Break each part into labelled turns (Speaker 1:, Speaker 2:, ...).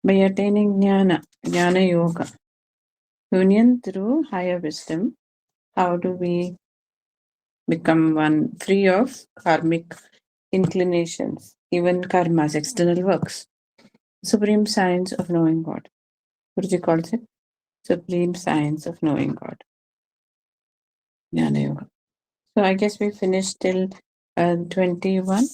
Speaker 1: by attaining Jnana Yoga, union through higher wisdom. How do we become one free of karmic inclinations, even karmas, external works? Supreme science of knowing God. Guruji calls it supreme science of knowing God. Jnana Yoga. So I guess we finished till 21.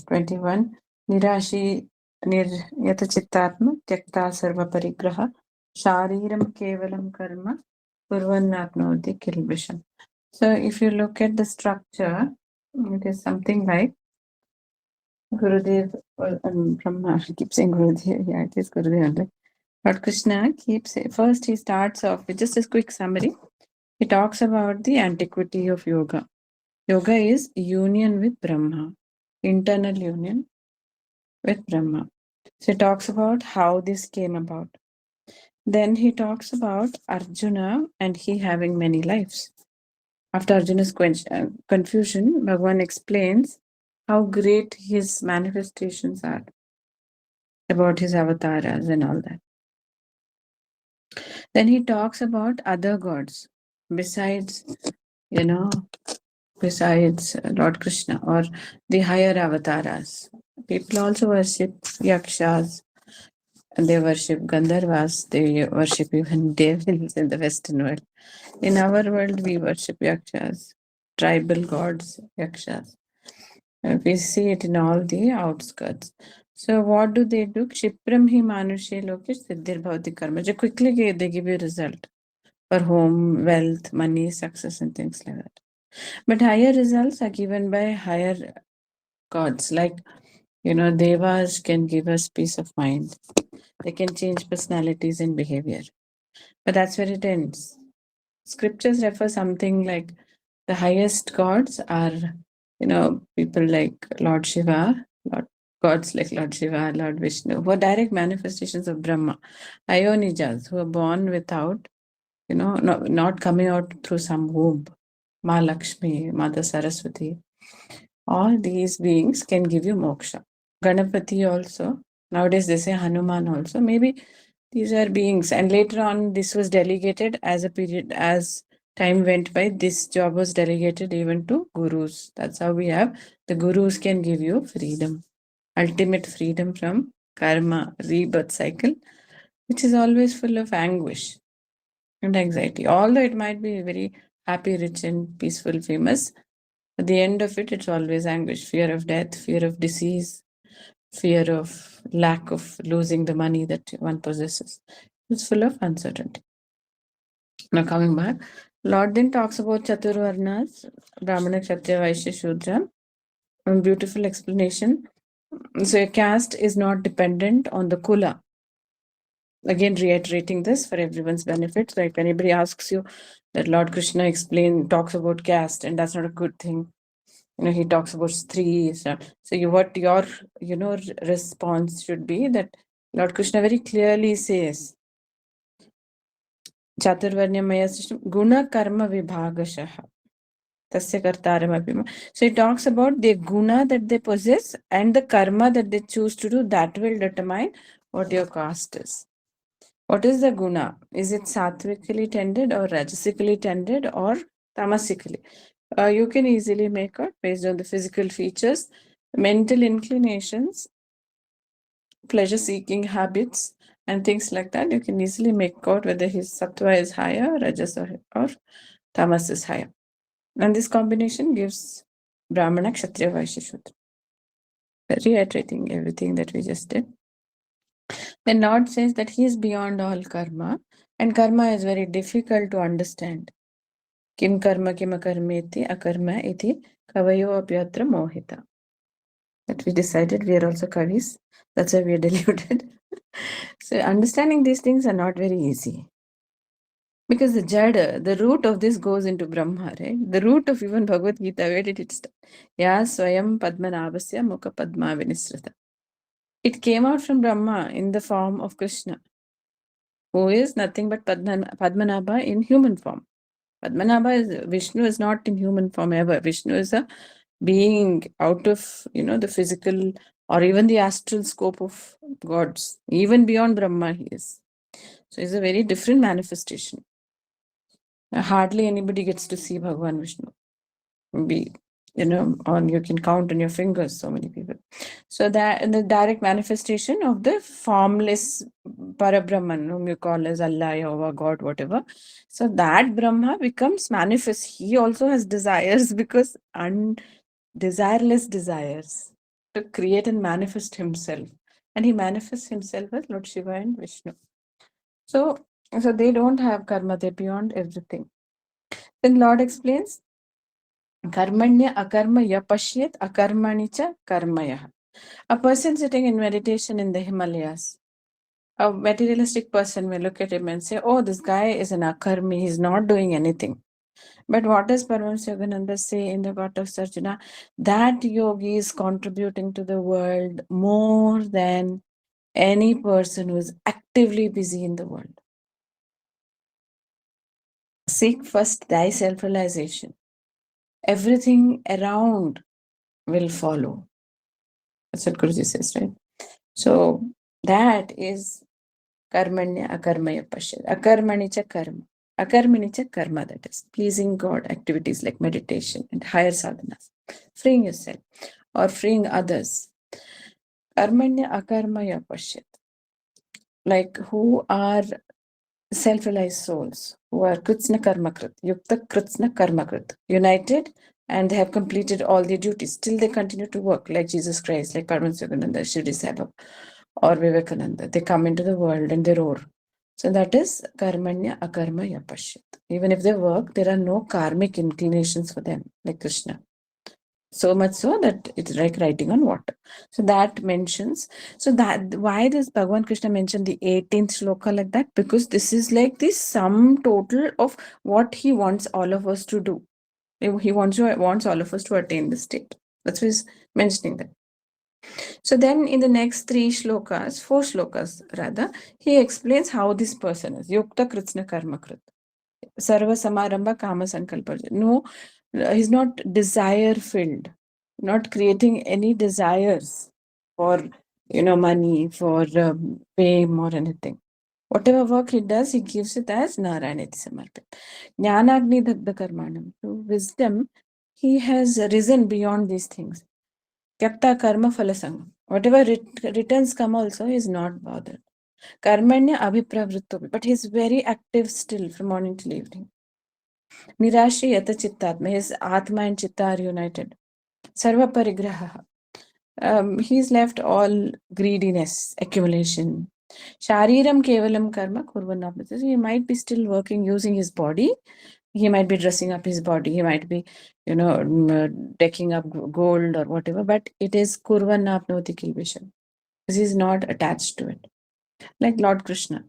Speaker 1: 21. Nirashi Niryata Chittatma Tyakta Sarva Parigraha Shariram Kevalam Karma Purvannapnoti Kilbisham. So if you look at the structure, it is something like Gurudev, Brahma, I keep saying Gurudev, yeah, it is Gurudev only. Lord Krishna keeps, first he starts off with just a quick summary. He talks about the antiquity of yoga. Yoga is union with Brahma, internal union with Brahma. So he talks about how this came about. Then he talks about Arjuna and he having many lives. After Arjuna's confusion, Bhagwan explains how great his manifestations are, about his avatars and all that. Then he talks about other gods besides, besides Lord Krishna or the higher avatars. People also worship yakshas, and they worship Gandharvas, they worship even devils in the Western world. In our world, we worship yakshas, tribal gods, yakshas. We see it in all the outskirts. So what do? Kshipram hi manushe lokesh siddhir bhavati karma. Just quickly they give you result for home, wealth, money, success and things like that. But higher results are given by higher gods. Like, devas can give us peace of mind. They can change personalities and behavior. But that's where it ends. Scriptures refer something like the highest gods are, people like Lord Shiva, gods like Lord Shiva, Lord Vishnu, who are direct manifestations of Brahma. Ayonijas, who are born without, not coming out through some womb. Ma Lakshmi, Mother Saraswati. All these beings can give you moksha. Ganapati also. Nowadays they say Hanuman also. Maybe these are beings. And later on, this was delegated as time went by. This job was delegated even to gurus. That's how we have the gurus can give you freedom. Ultimate freedom from karma, rebirth cycle, which is always full of anguish and anxiety. Although it might be very happy, rich, and peaceful, famous, at the end of it, it's always anguish, fear of death, fear of disease, fear of lack of losing the money that one possesses. It's full of uncertainty. Now coming back, Lord then talks about Chaturvarnas, Brahmana, Kshatriya, Vaishya, Shudra. A beautiful explanation. So a caste is not dependent on the kula. Again, reiterating this for everyone's benefit. So if anybody asks you that Lord Krishna talks about caste, and that's not a good thing. He talks about strees. So what your, response should be that Lord Krishna very clearly says, Chaturvarnyamaya system, guna karma vibhagashaha. Tasya kartaram. So he talks about the guna that they possess and the karma that they choose to do. That will determine what your caste is. What is the guna? Is it sattvically tended or rajasically tended or tamasically? You can easily make out based on the physical features, mental inclinations, pleasure-seeking habits, and things like that. You can easily make out whether his sattva is higher, rajas or tamas is higher. And this combination gives Brahmana, Kshatriya, Vaishya, Shudra. Reiterating everything that we just did. The Lord says that he is beyond all karma, and karma is very difficult to understand. Kim karma kim akarmeti akarma iti kavayo apyatra mohita. That we decided we are also kavis. That's why we are deluded. So understanding these things are not very easy. Because the jada, the root of this goes into Brahma, right? The root of even Bhagavad Gita, where did it start? Ya swayam padmanabhasya mukha padma vinisrita. It came out from Brahma in the form of Krishna, who is nothing but Padmanabha in human form. Vishnu is not in human form ever. Vishnu is a being out of, the physical or even the astral scope of gods. Even beyond Brahma, he is. So it's a very different manifestation. Hardly anybody gets to see Bhagavan Vishnu. Be, on you can count on your fingers so many people. So that the direct manifestation of the formless Parabrahman, whom you call as Allah, Yahweh, God, whatever. So that Brahma becomes manifest. He also has desires because desireless desires to create and manifest himself. And he manifests himself as Lord Shiva and Vishnu. So they don't have karma, they're beyond everything. Then Lord explains, Karmanya akarma ya pashyat akarmani cha karmaya. A person sitting in meditation in the Himalayas, a materialistic person may look at him and say, oh, this guy is an akarmi, he's not doing anything. But what does Paramahansa Yogananda say in the Gita of Sarjuna? That yogi is contributing to the world more than any person who is actively busy in the world. Seek first thy self-realization. Everything around will follow. That's what Guruji says, right? So that is karmanya akarmaya pashyat. Akarmani cha karma. Akarmani cha karma, that is pleasing God activities like meditation and higher sadhanas. Freeing yourself or freeing others. Karmanya akarmaya pashyat. Like who are self-realized souls, who are kritsna karmakrit, yukta kritsna karmakrit, united, and they have completed all their duties. Still they continue to work like Jesus Christ, like Paramahansa Yogananda, Shirdi Sai Baba, or Vivekananda. They come into the world and they roar. So that is karmanya akarmaya pashyat. Even if they work, there are no karmic inclinations for them, like Krishna. So much so that it's like writing on water. So that mentions, so that why does Bhagavan Krishna mention the 18th shloka like that? Because this is like the sum total of what he wants all of us to do. He wants all of us to attain this state. That's why he's mentioning that. So then in the next four shlokas rather, he explains how this person is. Yukta Kritsna Karmakrit. Sarva Samaramba Kama Sankalpa. No, he's not desire filled, not creating any desires for money, for fame or anything. Whatever work he does, he gives it as Narayanati Samarpit. Jnanagni Dagda Karmanam. Through wisdom, he has risen beyond these things. Kyapta Karma Falasangam. Whatever returns come also, he is not bothered. Karmanya Abhipravritto. But he is very active still from morning till evening. Nirashi Yata Chittatma. His Atma and Chitta are united. Sarva Parigraha. He's left all greediness, accumulation. Shariram Kevalam Karma Kurvanapati. He might be still working using his body. He might be dressing up his body. He might be, decking up gold or whatever. But it is Kurvanapnoti Kilvishan. Because he's not attached to it. Like Lord Krishna.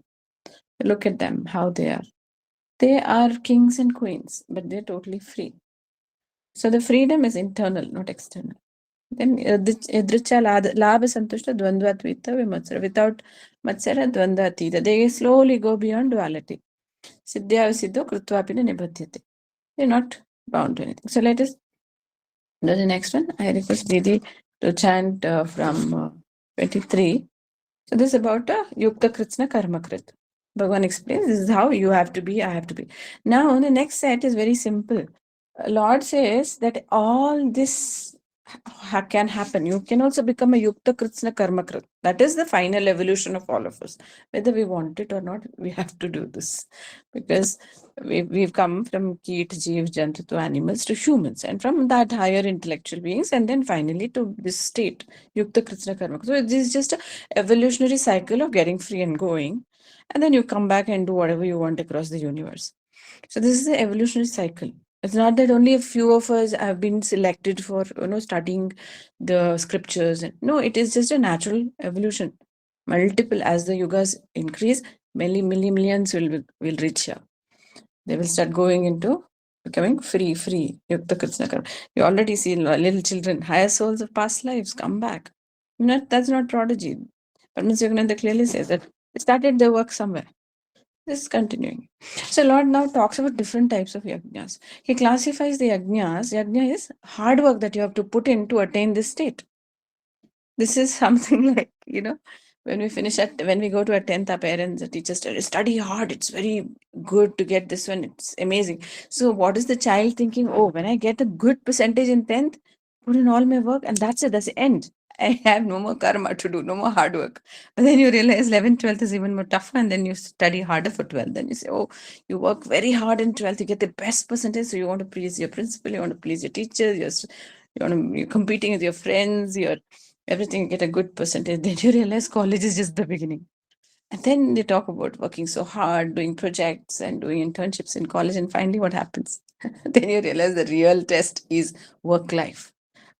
Speaker 1: Look at them, how they are. They are kings and queens, but they're totally free. So the freedom is internal, not external. Then Yadricha Labha Santushta Dvandvatvita Vimatsara. Without Matsara Dvandvatita. They slowly go beyond duality. Siddhya Siddho Krutvapina Nibhadyate. They're not bound to anything. So let us do the next one. I request Didi to chant from 23. So this is about Yukta Kritsna Karmakrit. Bhagavan explains this is how you have to be, I have to be. Now the next set is very simple. Lord says that all this can happen. You can also become a Yukta Kritsna Karmakrit. That is the final evolution of all of us. Whether we want it or not, we have to do this. Because we've come from Keet, Jeev, Jantu to animals to humans. And from that higher intellectual beings. And then finally to this state, Yukta Kritsna Karmakrit. So this is just an evolutionary cycle of getting free and going. And then you come back and do whatever you want across the universe. So this is the evolutionary cycle. It's not that only a few of us have been selected for studying the scriptures. No, it is just a natural evolution. Multiple, as the yugas increase, millions will reach here. They will start going into becoming free. Yukta Krishna Karma. You already see little children, higher souls of past lives come back. That's not prodigy. But Mr. Yogananda clearly says that they started their work somewhere. This is continuing. So Lord now talks about different types of yajnas. He classifies the yajnas. Yajna is hard work that you have to put in to attain this state. This is something like, when we go to a 10th, our parents, the teachers tell us, study hard. It's very good to get this one. It's amazing. So what is the child thinking? Oh, when I get a good percentage in 10th, put in all my work and that's it. That's the end. I have no more karma to do, no more hard work. But then you realize 11th, 12th is even more tougher, and then you study harder for 12th. Then you say, oh, you work very hard in 12th, you get the best percentage. So you want to please your principal, you want to please your teacher, you're competing with your friends, you're everything, you get a good percentage. Then you realize college is just the beginning. And then they talk about working so hard, doing projects and doing internships in college. And finally, what happens? Then you realize the real test is work life,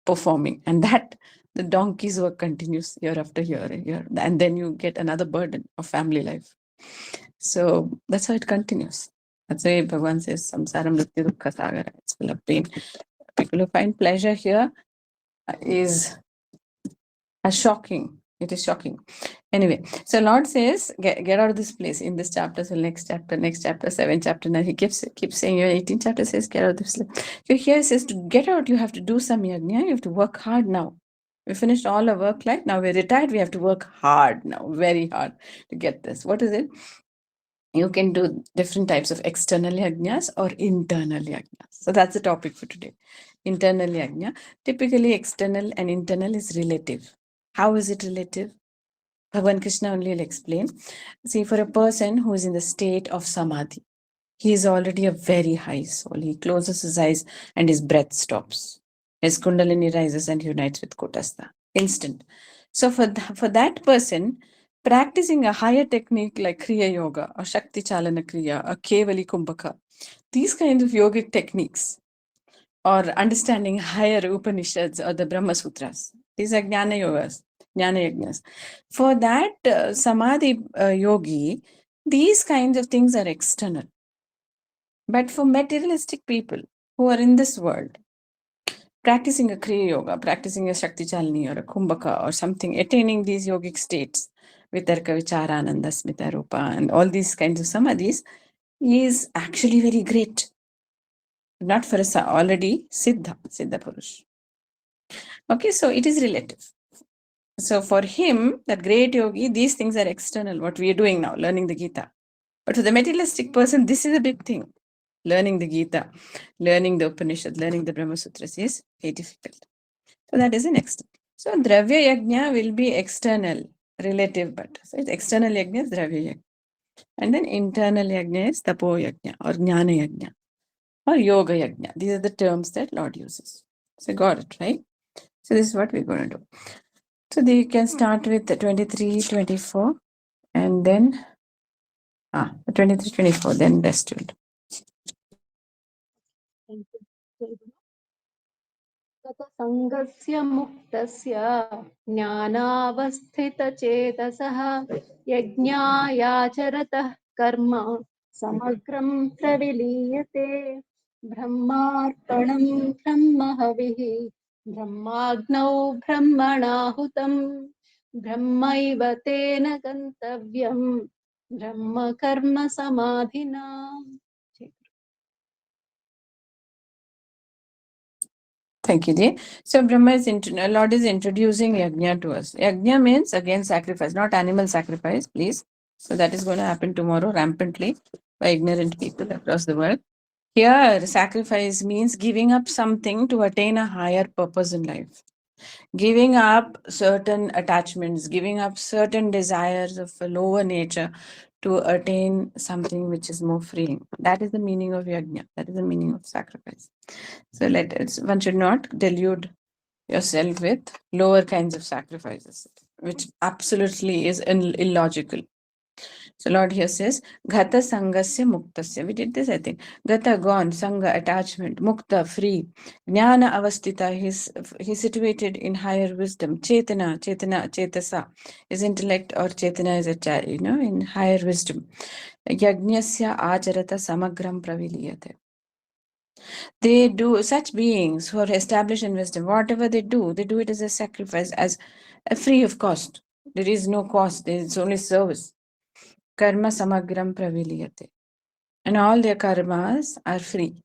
Speaker 1: performing. And that the donkey's work continues year after year and year. And then you get another burden of family life. So that's how it continues. That's why Bhagwan says, Samsara Mrityu Dukkha Sagara. It's full of pain. People who find pleasure here is shocking. It is shocking. Anyway, so Lord says, get out of this place in this chapter. So next chapter, 7 chapter. Now he keeps saying, 18 chapter says, get out of this place. So here it says, to get out, you have to do some yajna. You have to work hard now. We finished all our work life. Now we're retired. We have to work hard now, very hard to get this. What is it? You can do different types of external yajnas or internal yajnas. So that's the topic for today. Internal yajna. Typically, external and internal is relative. How is it relative? Bhagavan Krishna only will explain. See, for a person who is in the state of samadhi, he is already a very high soul. He closes his eyes and his breath stops. His kundalini rises and unites with Kutastha. Instant. So for that person, practicing a higher technique like Kriya Yoga or Shakti Chalana Kriya or Kevali Kumbhaka, these kinds of yogic techniques, or understanding higher Upanishads or the Brahma Sutras, these are Jnana Yogas, Jnana Yajnas. For that Samadhi yogi, these kinds of things are external. But for materialistic people who are in this world, practicing a Kriya Yoga, practicing a Shakti Chalani or a Kumbhaka or something, attaining these yogic states, Vitarka, Vichara, Ananda, Smita, Rupa, and all these kinds of samadhis is actually very great. Not for a already Siddha Purush. Okay, so it is relative. So for him, that great yogi, these things are external, what we are doing now, learning the Gita. But to the materialistic person, this is a big thing. Learning the Gita, learning the Upanishad, learning the Brahma Sutras is very difficult. So that is an external. So Dravya Yajna will be external, relative, but so it's external Yajna is Dravya Yajna. And then internal Yajna is Tapo Yajna or Jnana Yajna or Yoga Yajna. These are the terms that Lord uses. So got it, right? So this is what we're going to do. So they can start with the 23, 24 and then 23, 24, then rest will do.
Speaker 2: संगस्य मुक्तस्य ज्ञानावस्थितचेतसः यज्ञायाचरतः कर्म समग्रं प्रविलीयते ब्रह्मार्पणं ब्रह्महविः ब्रह्माग्नौ ब्रह्मणाहुतं ब्रह्मैव तेन गन्तव्यं ब्रह्म कर्म समाधिना.
Speaker 1: Thank you, Ji. So Brahma is Lord is introducing yajna to us. Yajna means again sacrifice, not animal sacrifice, please. So that is going to happen tomorrow rampantly by ignorant people across the world. Here, sacrifice means giving up something to attain a higher purpose in life. Giving up certain attachments, giving up certain desires of a lower nature to attain something which is more freeing. That is the meaning of yajna. That is the meaning of sacrifice. So one should not delude yourself with lower kinds of sacrifices, which absolutely is illogical. So Lord here says, Gata Sangasya Muktasya. We did this, I think. Gata gone, Sangha attachment, Mukta free, Jnana Avastita, he's situated in higher wisdom. Chetasa is intellect, or Chetana is in higher wisdom. Yajnasya Acharata Samagram Praviliyate. They do, such beings who are established in wisdom, whatever they do it as a sacrifice, as free of cost. There is no cost, it's only service. Karma samagram praviliyate. And all their karmas are free.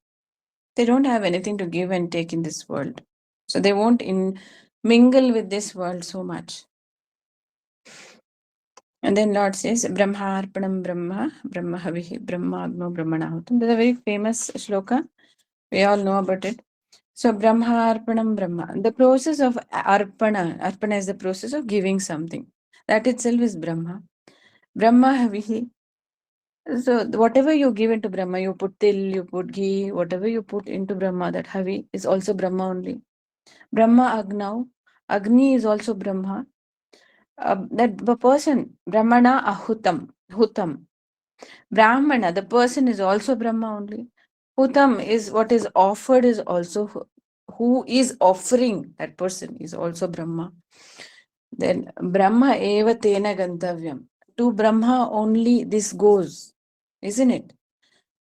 Speaker 1: They don't have anything to give and take in this world. So they won't mingle with this world so much. And then Lord says, Brahma Arpanam Brahma, Brahma Havihi, Brahma Agno Brahmanahutam. There's a very famous shloka. We all know about it. So Brahma Arpanam Brahma. The process of Arpana is the process of giving something. That itself is Brahma. Brahma Havihi. So whatever you give into Brahma, you put til, you put ghee, whatever you put into Brahma, that Havi is also Brahma only. Brahma Agnau. Agni is also Brahma. That the person, Brahmana Ahutam, Hutam. Brahmana, the person is also Brahma only. Hutam is what is offered, is also who is offering, that person is also Brahma. Then Brahma eva tena gantavyam. To Brahma only this goes, isn't it?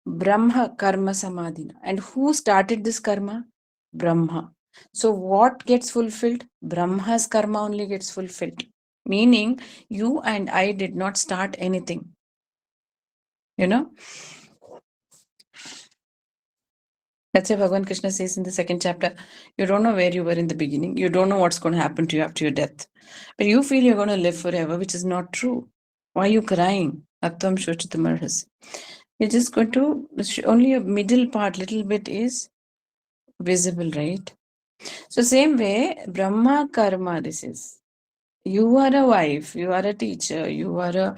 Speaker 1: Brahma karma samadhina. And who started this karma? Brahma. So what gets fulfilled? Brahma's karma only gets fulfilled. Meaning, you and I did not start anything. You know? That's why Bhagavan Krishna says in the second chapter, you don't know where you were in the beginning. You don't know what's going to happen to you after your death. But you feel you're going to live forever, which is not true. Why are you crying? Attam shochitamarhas. You're just going to, only a middle part, little bit is visible, right? So same way, Brahma karma, this is. You are a wife, you are a teacher, you are a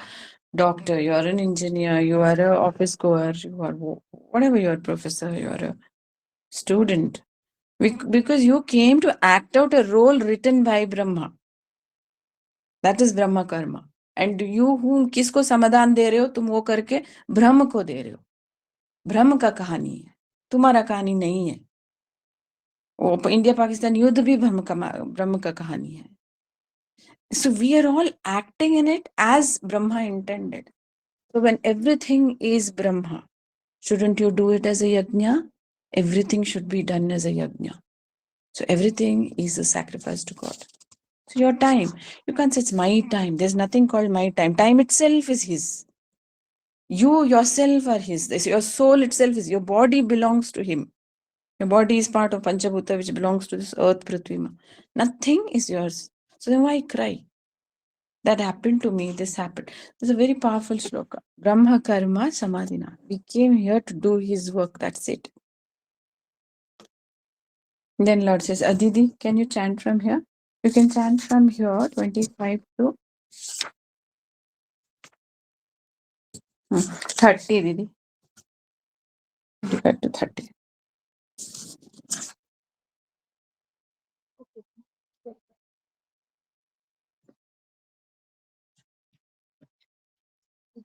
Speaker 1: doctor, you are an engineer, you are a office goer, you are whatever, you are a professor, you are a student. Because you came to act out a role written by Brahma. That is Brahma karma. And you whom किसको समाधान दे रहे हो, तुम वो करके ब्रह्म को दे रहे हो. ब्रह्म का कहानी है, तुम्हारा कहानी नहीं है. वो इंडिया पाकिस्तान युद्ध भी ब्रह्म का कहानी है. So we are all acting in it as Brahma intended. So when everything is Brahma, shouldn't you do it as a yajna? Everything should be done as a yajna. So everything is a sacrifice to God. So your time, you can't say it's my time. There's nothing called my time. Time itself is His. You yourself are His. Your soul itself is. Your body belongs to Him. Your body is part of Panchabhuta, which belongs to this earth, Prithvima. Nothing is yours. So then why cry? That happened to me, this happened. It's a very powerful shloka. Brahma karma samadhina. We came here to do His work. That's it. Then Lord says, Aditi, can you chant from here? You can chant from here, 25 to 30, Didi. 25 to 30.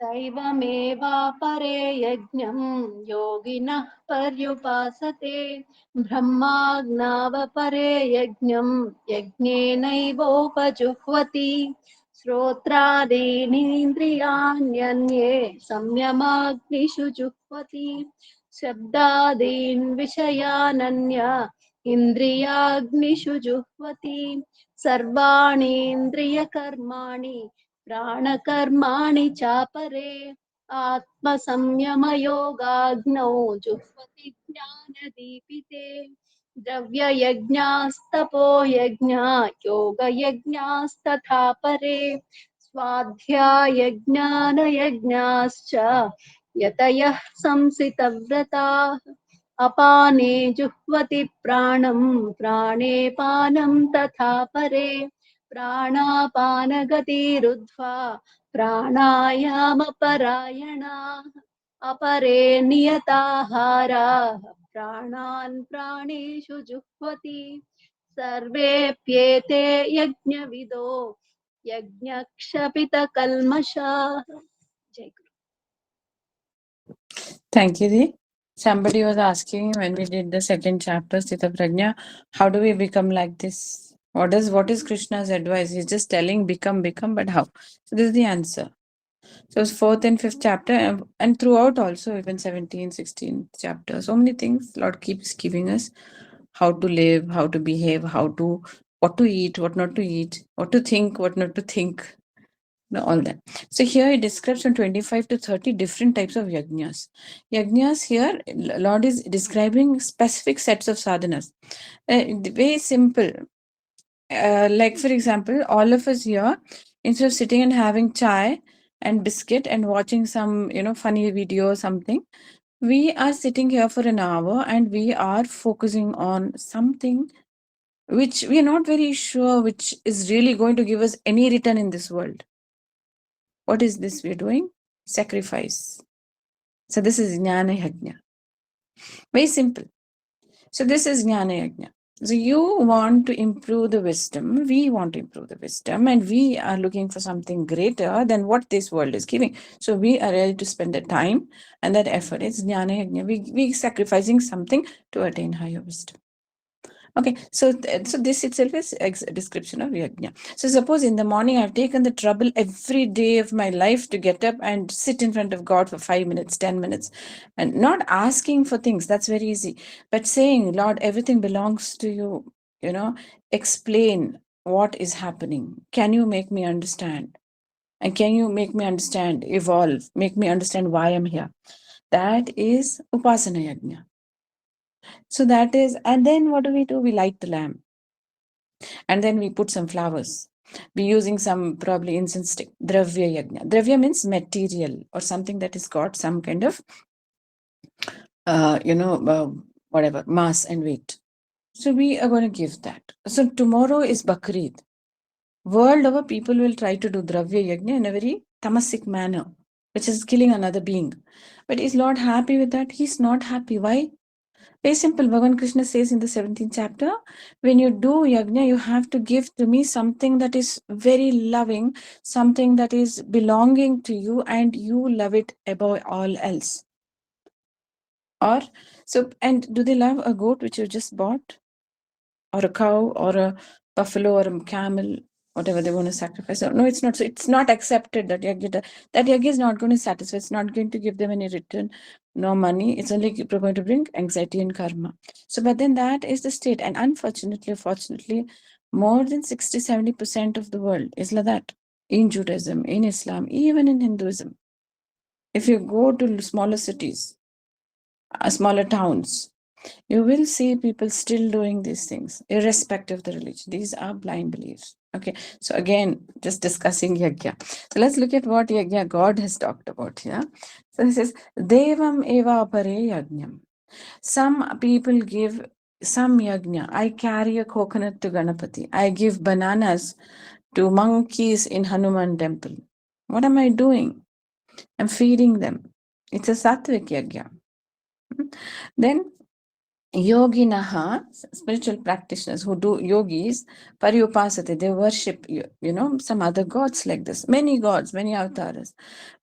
Speaker 2: दैवमेवापरे यज्ञं योगिनः पर्युपासते ब्रह्माज्ञावपरे यज्ञं यज्ञेनैवोपजुह्वति श्रोत्रादीनीन्द्रियाण्यन्ये संयमाग्निषु जुह्वति शब्दादीन् विषयानन्य इन्द्रियाग्निषु जुह्वति सर्वाणीन्द्रियकर्माणि प्राणकर्माणि चापरे आत्मसंयमयोगाग्नौ जुह्वति ज्ञानदीपिते द्रव्ययज्ञास्तपो यज्ञा योगयज्ञास्तथा परे स्वाध्यायज्ञानयज्ञाश्च यतयः संसितव्रताः अपाने जुह्वति प्राणं प्राणे पानं तथा परे प्राणापानगतिरुद्ध्वा प्राणायामपरायणाः अपरे नियताहाराः प्राणान् प्राणेषु जुह्वति सर्वेऽप्येते यज्ञविदो यज्ञक्षपितकल्मषाः. जय गुरु.
Speaker 1: Thank you, Didi. Somebody was asking when we did the second chapter, Sthita Prajna, how do we become like this? What is Krishna's advice? He's just telling become, but how? So this is the answer. So it's fourth and fifth chapter, and throughout also, even 17, 16 chapter. So many things Lord keeps giving us how to live, how to behave, what to eat, what not to eat, what to think, what not to think. All that. So here it describes from 25 to 30 different types of yajnas. Yajnas here, Lord is describing specific sets of sadhanas. Very simple. Like for example, all of us here, instead of sitting and having chai and biscuit and watching some, funny video or something, we are sitting here for an hour and we are focusing on something which we are not very sure which is really going to give us any return in this world. What is this we're doing? Sacrifice. So this is Jnana Yajna. Very simple. So this is Jnana Yajna. So you want to improve the wisdom, we want to improve the wisdom, and we are looking for something greater than what this world is giving. So we are ready to spend the time and that effort. It's Jnana Yajna. We sacrificing something to attain higher wisdom. Okay, so so this itself is a description of yajna. So suppose in the morning I've taken the trouble every day of my life to get up and sit in front of God for 5 minutes, 10 minutes, and not asking for things. That's very easy. But saying, Lord, everything belongs to you. Explain what is happening. Can you make me understand? And can you make me understand, evolve, make me understand why I'm here? That is upasana yajna. So that is, and then what do? We light the lamp. And then we put some flowers. We're using some probably incense stick. Dravya yajna. Dravya means material or something that has got some kind of, whatever, mass and weight. So we are going to give that. So tomorrow is Bakrid. World over, people will try to do Dravya yajna in a very tamasic manner, which is killing another being. But is Lord happy with that? He's not happy. Why? Very simple. Bhagavan Krishna says in the 17th chapter, when you do yajna, you have to give to me something that is very loving, something that is belonging to you, and you love it above all else. Or so, and do they love a goat which you just bought, or a cow, or a buffalo, or a camel, whatever they want to sacrifice? No, it's not. So it's not accepted that yajna is not going to satisfy. It's not going to give them any return, no money. It's only going to bring anxiety and karma. So, but then that is the state. And unfortunately, fortunately, more than 60-70% of the world is like that. In Judaism, in Islam, even in Hinduism. If you go to smaller cities, smaller towns, you will see people still doing these things, irrespective of the religion. These are blind beliefs. Okay, so again, just discussing yajna. So let's look at what yajna God has talked about here. So he says, Devam eva pare yajnam. Some people give some yajna. I carry a coconut to Ganapati. I give bananas to monkeys in Hanuman temple. What am I doing? I'm feeding them. It's a sattvic yajna. Then Yoginaha, spiritual practitioners who do yogis, paryupasate, they worship, some other gods like this. Many gods, many avatars.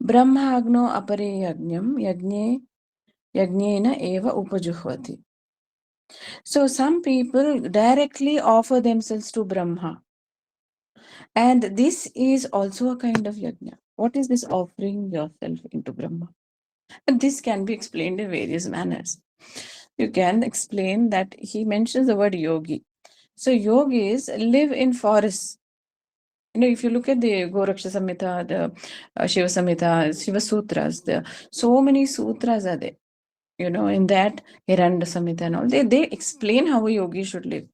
Speaker 1: Brahma agno apare yajnam, yajnena eva upajuhvati. So some people directly offer themselves to Brahma. And this is also a kind of yajna. What is this offering yourself into Brahma? And this can be explained in various manners. You can explain that he mentions the word yogi. So yogis live in forests. If you look at the Goraksha Samhita, the Shiva Samhita, Shiva Sutras, so many sutras are there. In that Hiranda Samhita and all, they explain how a yogi should live.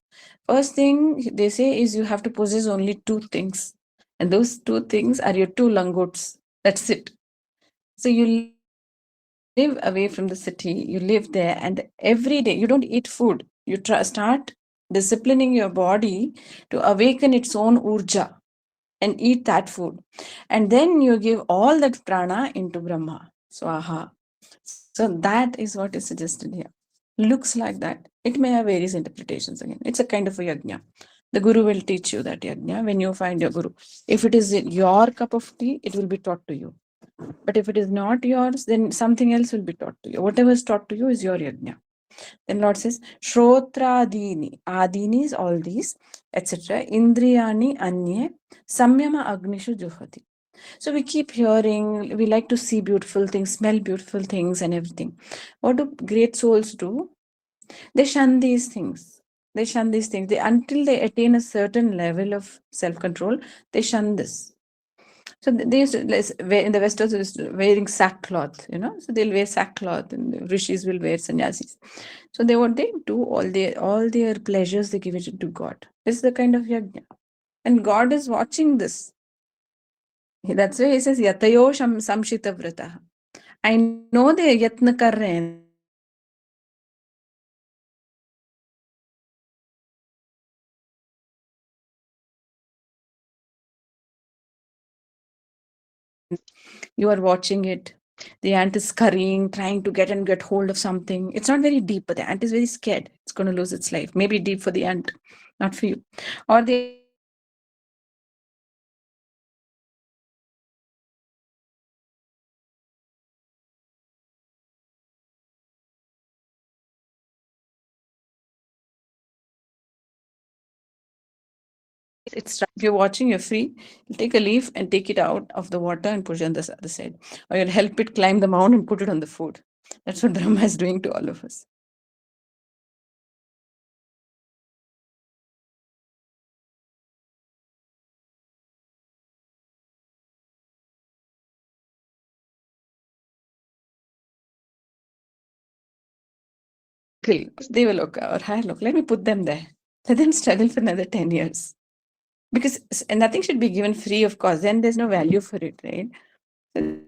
Speaker 1: First thing they say is you have to possess only two things. And those two things are your two langots. That's it. So you live away from the city, you live there, and every day you don't eat food. You start disciplining your body to awaken its own urja and eat that food. And then you give all that prana into Brahma, Swaha. So that is what is suggested here. Looks like that. It may have various interpretations again. It's a kind of a yajna. The guru will teach you that yajna when you find your guru. If it is your cup of tea, it will be taught to you. But if it is not yours, then something else will be taught to you. Whatever is taught to you is your yajna. Then Lord says, Shrotra Adini is all these, etc. Indriyani Anye, Samyama Agnishu Juhati. So we keep hearing, we like to see beautiful things, smell beautiful things, and everything. What do great souls do? They shun these things. They shun these things. Until they attain a certain level of self-control, they shun this. So they used to, in the West also used to wearing sackcloth, So they'll wear sackcloth, and the rishis will wear sannyasis. So they do all their pleasures, they give it to God. This is the kind of yajna, and God is watching this. That's why he says yatayo samshita vrata. I know they yatna kar rahe hain. You are watching it. The ant is scurrying, trying to get hold of something. It's not very deep, but the ant is very scared. It's going to lose its life. Maybe deep for the ant, not for you. Or the it's if you're watching, you're free. You'll take a leaf and take it out of the water and push it on the other side. Or you'll help it climb the mountain and put it on the food. That's what Brahma is doing to all of us. They will look or higher look. Let me put them there. Let them struggle for another 10 years. Because nothing should be given free, of course. Then there's no value for it, right? So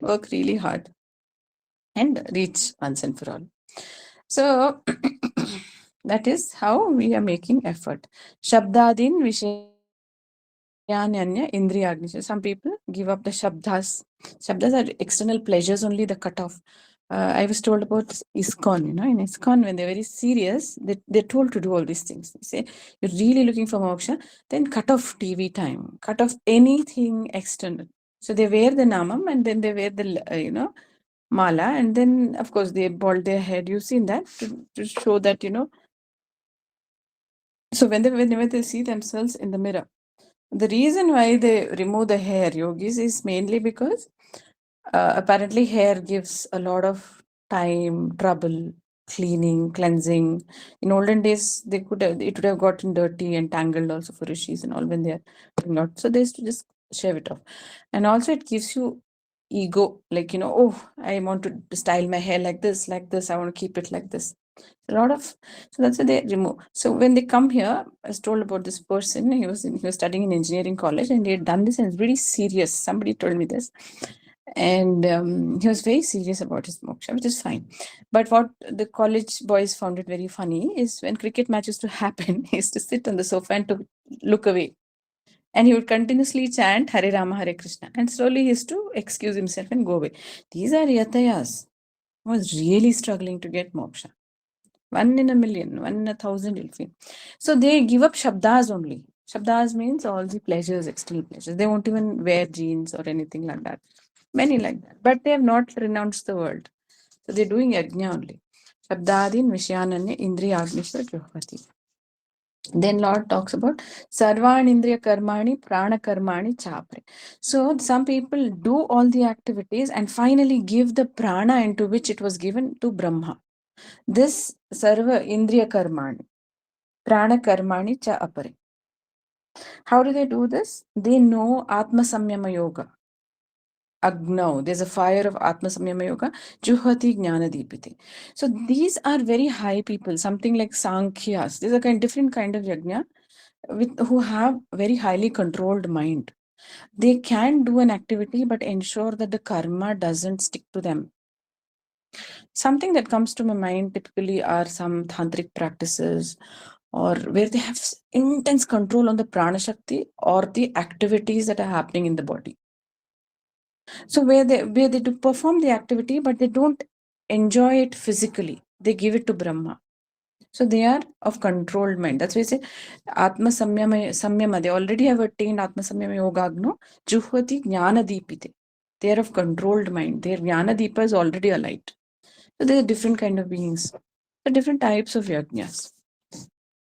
Speaker 1: work really hard and reach once and for all. So that is how we are making effort. Shabdadin Vishayanyanya Indriyagnisha. Some people give up the Shabdas. Shabdas are external pleasures only, the cutoff. I was told about ISKCON, in ISKCON, when they're very serious, they're told to do all these things. They say, you're really looking for moksha, then cut off TV time, cut off anything external. So they wear the namam and then they wear the, mala, and then, of course, they bald their head. You've seen that to show that, So whenever they see themselves in the mirror, the reason why they remove the hair, yogis, is mainly because apparently hair gives a lot of time, trouble, cleaning, cleansing. In olden days, it would have gotten dirty and tangled also for rishis and all when they are going out. So they used to just shave it off. And also it gives you ego, like, oh, I want to style my hair like this, I want to keep it like this. A lot of, so that's why they remove. So when they come here, I was told about this person. He was studying in engineering college, and he had done this, and it's very serious. Somebody told me this, and he was very serious about his moksha, which is fine. But what the college boys found it very funny is when cricket matches to happen, he used to sit on the sofa and to look away, and he would continuously chant Hare Rama, Hare Krishna, and slowly he used to excuse himself and go away. These are yatayas who was really struggling to get moksha. 1 in a million, 1 in 1,000, you'll feel. So they give up shabdas only. Shabdas means all the pleasures, external pleasures. They won't even wear jeans or anything like that. Many like that. But they have not renounced the world. So they're doing yajna only. Shabdadin Vishyananya Indriyagnisha Juhvati. Then Lord talks about Sarvan Indriya Karmani, Prana Karmani, Chapre. So some people do all the activities and finally give the prana into which it was given to Brahma. This Sarva Indriya Karmani, Prana Karmani Cha Apare. How do they do this? They know Atma Samyama Yoga. Agno, there's a fire of Atma Samyama Yoga, Juhati Jnana Deepite. So these are very high people, something like Sankhyas. These are different kind of yajna who have very highly controlled mind. They can do an activity but ensure that the karma doesn't stick to them. Something that comes to my mind typically are some tantric practices, or where they have intense control on the prana shakti or the activities that are happening in the body. So where they do perform the activity, but they don't enjoy it physically. They give it to Brahma. So they are of controlled mind. That's why I say Atma Samyama. They already have attained Atma Samyama Yogagno. Juhvati Jnana Deepite. They are of controlled mind. Their Jnana Deepa is already alight. So there are different kind of beings. So different types of yajnas.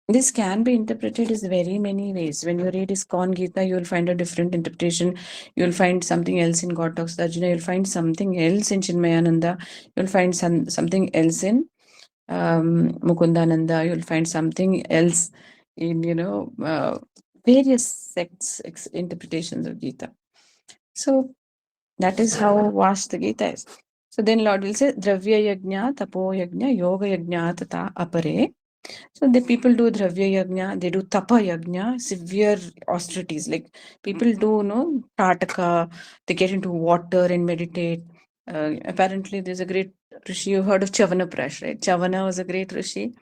Speaker 1: This can be interpreted as very many ways. When you read ISKCON Gita, you will find a different interpretation. You will find something else in God Talks to Arjuna. You'll find something else in Chinmayananda. You'll find something else in Mukundananda. You'll find something else in, various sects' interpretations of Gita. So that is how vast the Gita is. So then Lord will say, Dravya Yajna, Tapo Yajna, Yoga Yajna, Tata Apare. So the people do Dravya Yajna, they do Tapa Yajna, severe austerities. Like people do, Tataka, they get into water and meditate. Apparently, there's a great Rishi, you've heard of Chavanaprash, right? Chavana was a great Rishi.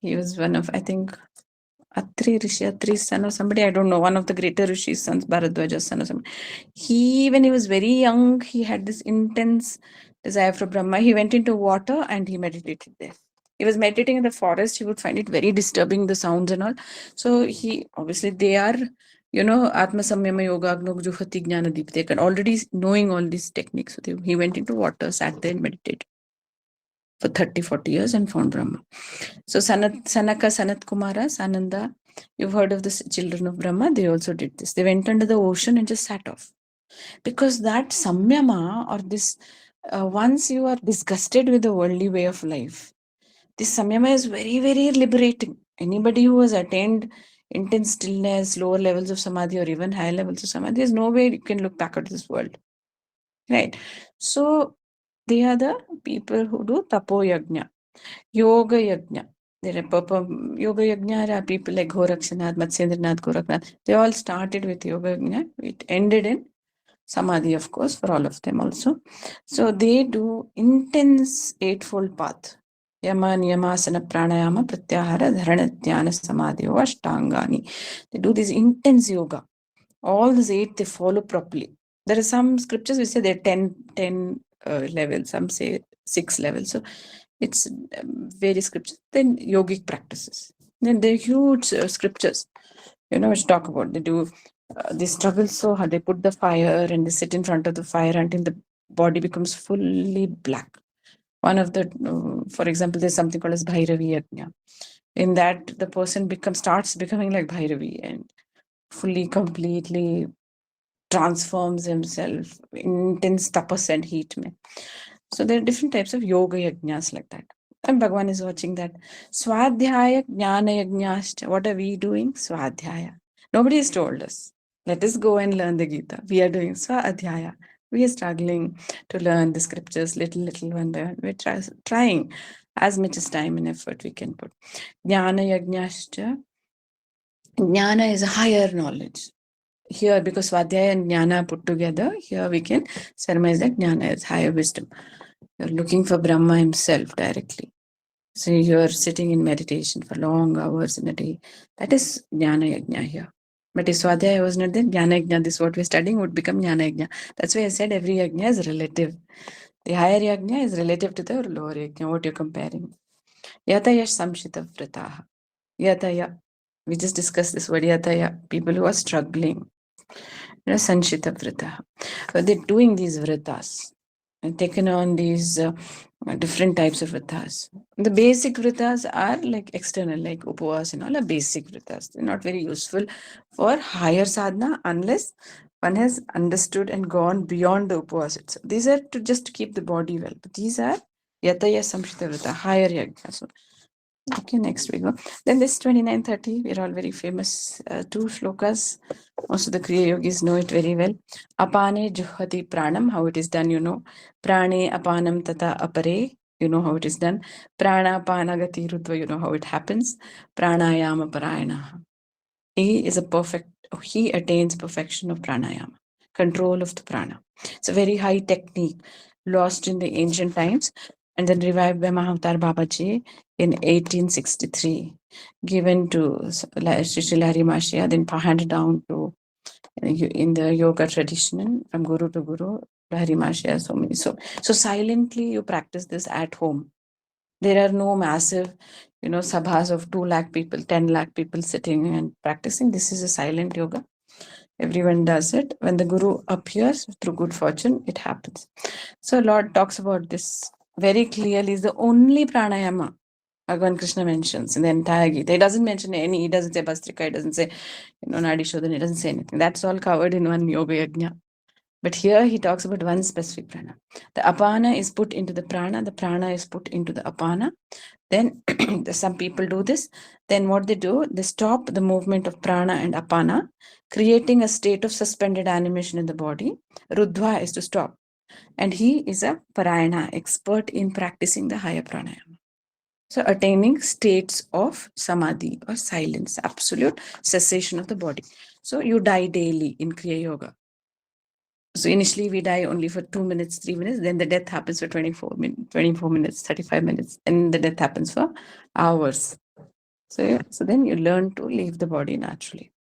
Speaker 1: He was one of, I think, Atri's son or somebody, I don't know, one of the greater Rishi's sons, Bharadwaja's son or something. When he was very young, he had this intense desire for Brahma. He went into water and he meditated there. He was meditating in the forest. He would find it very disturbing, the sounds and all. So they are, Atma Samyama Yoga, Agnog Juhati Jnana Deep. They can already knowing all these techniques. So he went into water, sat there and meditated for 30, 40 years and found Brahma. So Sanaka, Sanat Kumara, Sananda, you've heard of the children of Brahma, they also did this. They went under the ocean and just sat off. Because that samyama or this, once you are disgusted with the worldly way of life, this samyama is very, very liberating. Anybody who has attained intense stillness, lower levels of samadhi or even higher levels of samadhi, there's no way you can look back at this world. Right? So they are the people who do tapo yajna, yoga yajna. There are yoga yajna are people like Gorakshanath, Matsyendranath, Goraknath. They all started with yoga yajna. It ended in samadhi, of course, for all of them also. So they do intense eightfold path. Yama, Niyamasana, Pranayama, Pratyahara, Dharana, Dhyana, Samadhi, Ashtangani. They do this intense yoga. All these 8 they follow properly. There are some scriptures which say there are 10 levels, some say 6 levels. So it's various scriptures. Then yogic practices. Then there are huge scriptures, which talk about they struggle so hard. They put the fire and they sit in front of the fire until the body becomes fully black. One of the, for example, there's something called as Bhairavi Yajna. In that, the person starts becoming like Bhairavi and fully, completely transforms himself in intense tapas and heat. So there are different types of yoga yajnas like that. And Bhagwan is watching that. Swadhyaya jnana yajnascha. What are we doing? Swadhyaya. Nobody has told us. Let us go and learn the Gita. We are doing Swadhyaya. We are struggling to learn the scriptures little one by one. We're trying as much as time and effort we can put. Jnana yajnascha. Jnana is a higher knowledge. Here, because Swadhyaya and Jnana put together, here we can surmise that Jnana is higher wisdom. You're looking for Brahma himself directly. So you're sitting in meditation for long hours in a day. That is Jnana Yajna here. But if Swadhyaya was not there, Jnana Yajna, this what we're studying, would become Jnana Yajna. That's why I said every Yajna is relative. The higher Yajna is relative to the lower Yajna, what you're comparing. Yataya Samshita Vrataha. Yataya. We just discussed this word Yataya. People who are struggling. Sanshita Vrata. They're doing these vratas and taken on these different types of vratas. The basic vratas are like external, like upavas and all are basic vratas. They're not very useful for higher sadhana unless one has understood and gone beyond the upavas itself. These are to just keep the body well. But these are Yataya Samshita Vrata, higher yajna. So, okay, next we go. Then this 2930, we're all very famous. 2 shlokas. Most of the Kriya yogis know it very well. Apane juhati pranam, how it is done, Prane apanam tata apare, you know how it is done. Prana panagati rudva, you know how it happens. Pranayama parayana. He attains perfection of pranayama, control of the prana. It's a very high technique, lost in the ancient times and then revived by Mahavatar Babaji in 1863, given to Sri Lahiri Mashya, then handed down to in the yoga tradition from Guru to Guru, Lahiri Mashya, so many. So silently you practice this at home. There are no massive, sabhas of 2 lakh people, 10 lakh people sitting and practicing. This is a silent yoga. Everyone does it. When the Guru appears, through good fortune, it happens. So Lord talks about this very clearly. Is the only pranayama Bhagavan Krishna mentions in the entire Gita. He doesn't mention any, he doesn't say Bastrika, he doesn't say, Nadi Shodhan, he doesn't say anything. That's all covered in one Yoga Yajna. But here he talks about one specific prana. The apana is put into the prana is put into the apana. Then some people do this. Then what they do, they stop the movement of prana and apana, creating a state of suspended animation in the body. Rudhva is to stop. And he is a parayana, expert in practicing the higher pranayama. So attaining states of samadhi or silence, absolute cessation of the body. So you die daily in Kriya Yoga. So initially we die only for 2 minutes, 3 minutes, then the death happens for 24 minutes, 35 minutes, and the death happens for hours. So then you learn to leave the body naturally.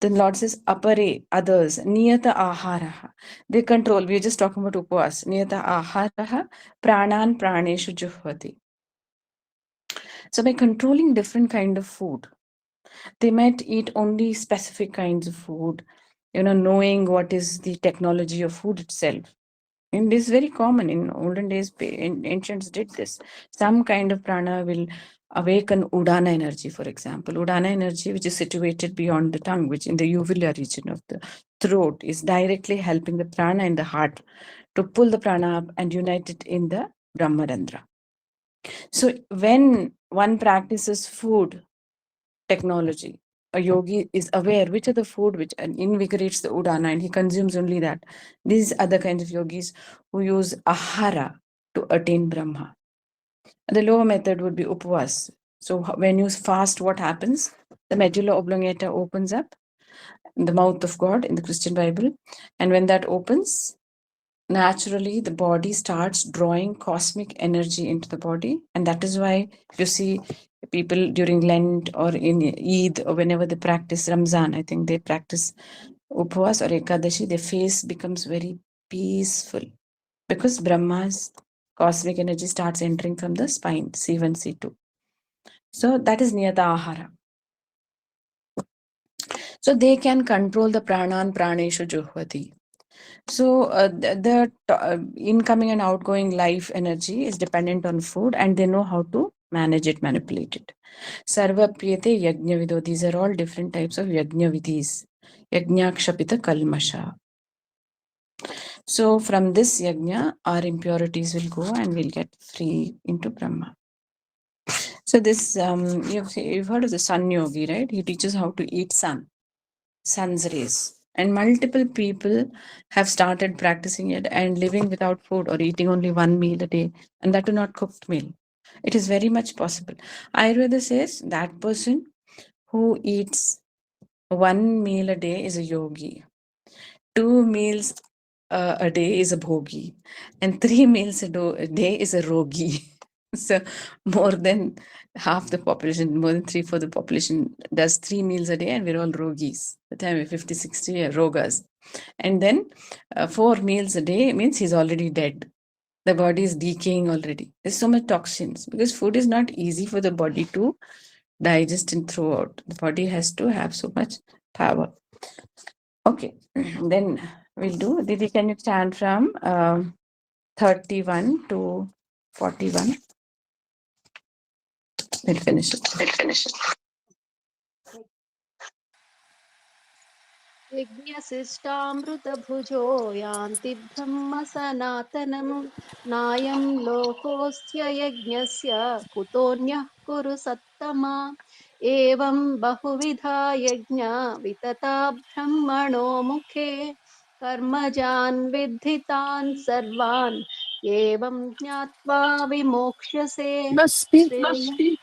Speaker 1: Then Lord says, apare, others, niyata aharaha. They control, we're just talking about upvas. Niyata aharaha, pranan praneshu juhvati. So by controlling different kind of food, they might eat only specific kinds of food, knowing what is the technology of food itself. And this is very common in olden days. Ancients did this. Some kind of prana will awaken udana energy, for example. Udana energy, which is situated beyond the tongue, which in the uvula region of the throat, is directly helping the prana in the heart to pull the prana up and unite it in the Brahmarandra. So when one practices food technology, a yogi is aware which are the food which invigorates the udana and he consumes only that. These are the kinds of yogis who use ahara to attain Brahma. The lower method would be upvas. So when you fast, what happens? The medulla oblongata opens up, the mouth of God in the Christian Bible. And when that opens, naturally the body starts drawing cosmic energy into the body. And that is why you see people during Lent or in Eid or whenever they practice Ramzan, I think they practice Upvas or Ekadashi, their face becomes very peaceful because Brahma's cosmic energy starts entering from the spine, C1, C2. So that is Niyata Ahara. So they can control the pranan praneshu juhvati. So the incoming and outgoing life energy is dependent on food and they know how to manage it, manipulate it. Sarva Priyate Yajna Vido. These are all different types of Yajna Vidhis. Yajnakshapita Kalmasha. So from this Yajna, our impurities will go and we'll get free into Brahma. So this, you've heard of the Sun Yogi, right? He teaches how to eat sun's rays. And multiple people have started practicing it and living without food or eating only one meal a day, and that too not cooked meal. It is very much possible. Ayurveda says that person who eats one meal a day is a yogi. 2 meals a day is a bhogi, and 3 meals a day is a rogi. So more than half the population, more than 3/4 the population does 3 meals a day, and we're all rogis. The time we're 50, 60 are rogas. And then 4 meals a day means he's already dead. The body is decaying already. There's so much toxins because food is not easy for the body to digest and throw out. The body has to have so much power. Okay, then we'll do. Didi, can you stand from 31 to 41? We'll finish it.
Speaker 2: यज्ञशिष्टामृतभुजो यान्ति ब्रह्म सनातनम् नायं लोकोऽस्य यज्ञस्य कुतोऽन्यः कुरु सत्तमा एवं बहुविधा यज्ञा वितता ब्रह्मणो मुखे कर्मजान् विद्धितान् सर्वान् एवं ज्ञात्वा विमोक्ष्यसे
Speaker 3: Must speak.
Speaker 2: श्रेय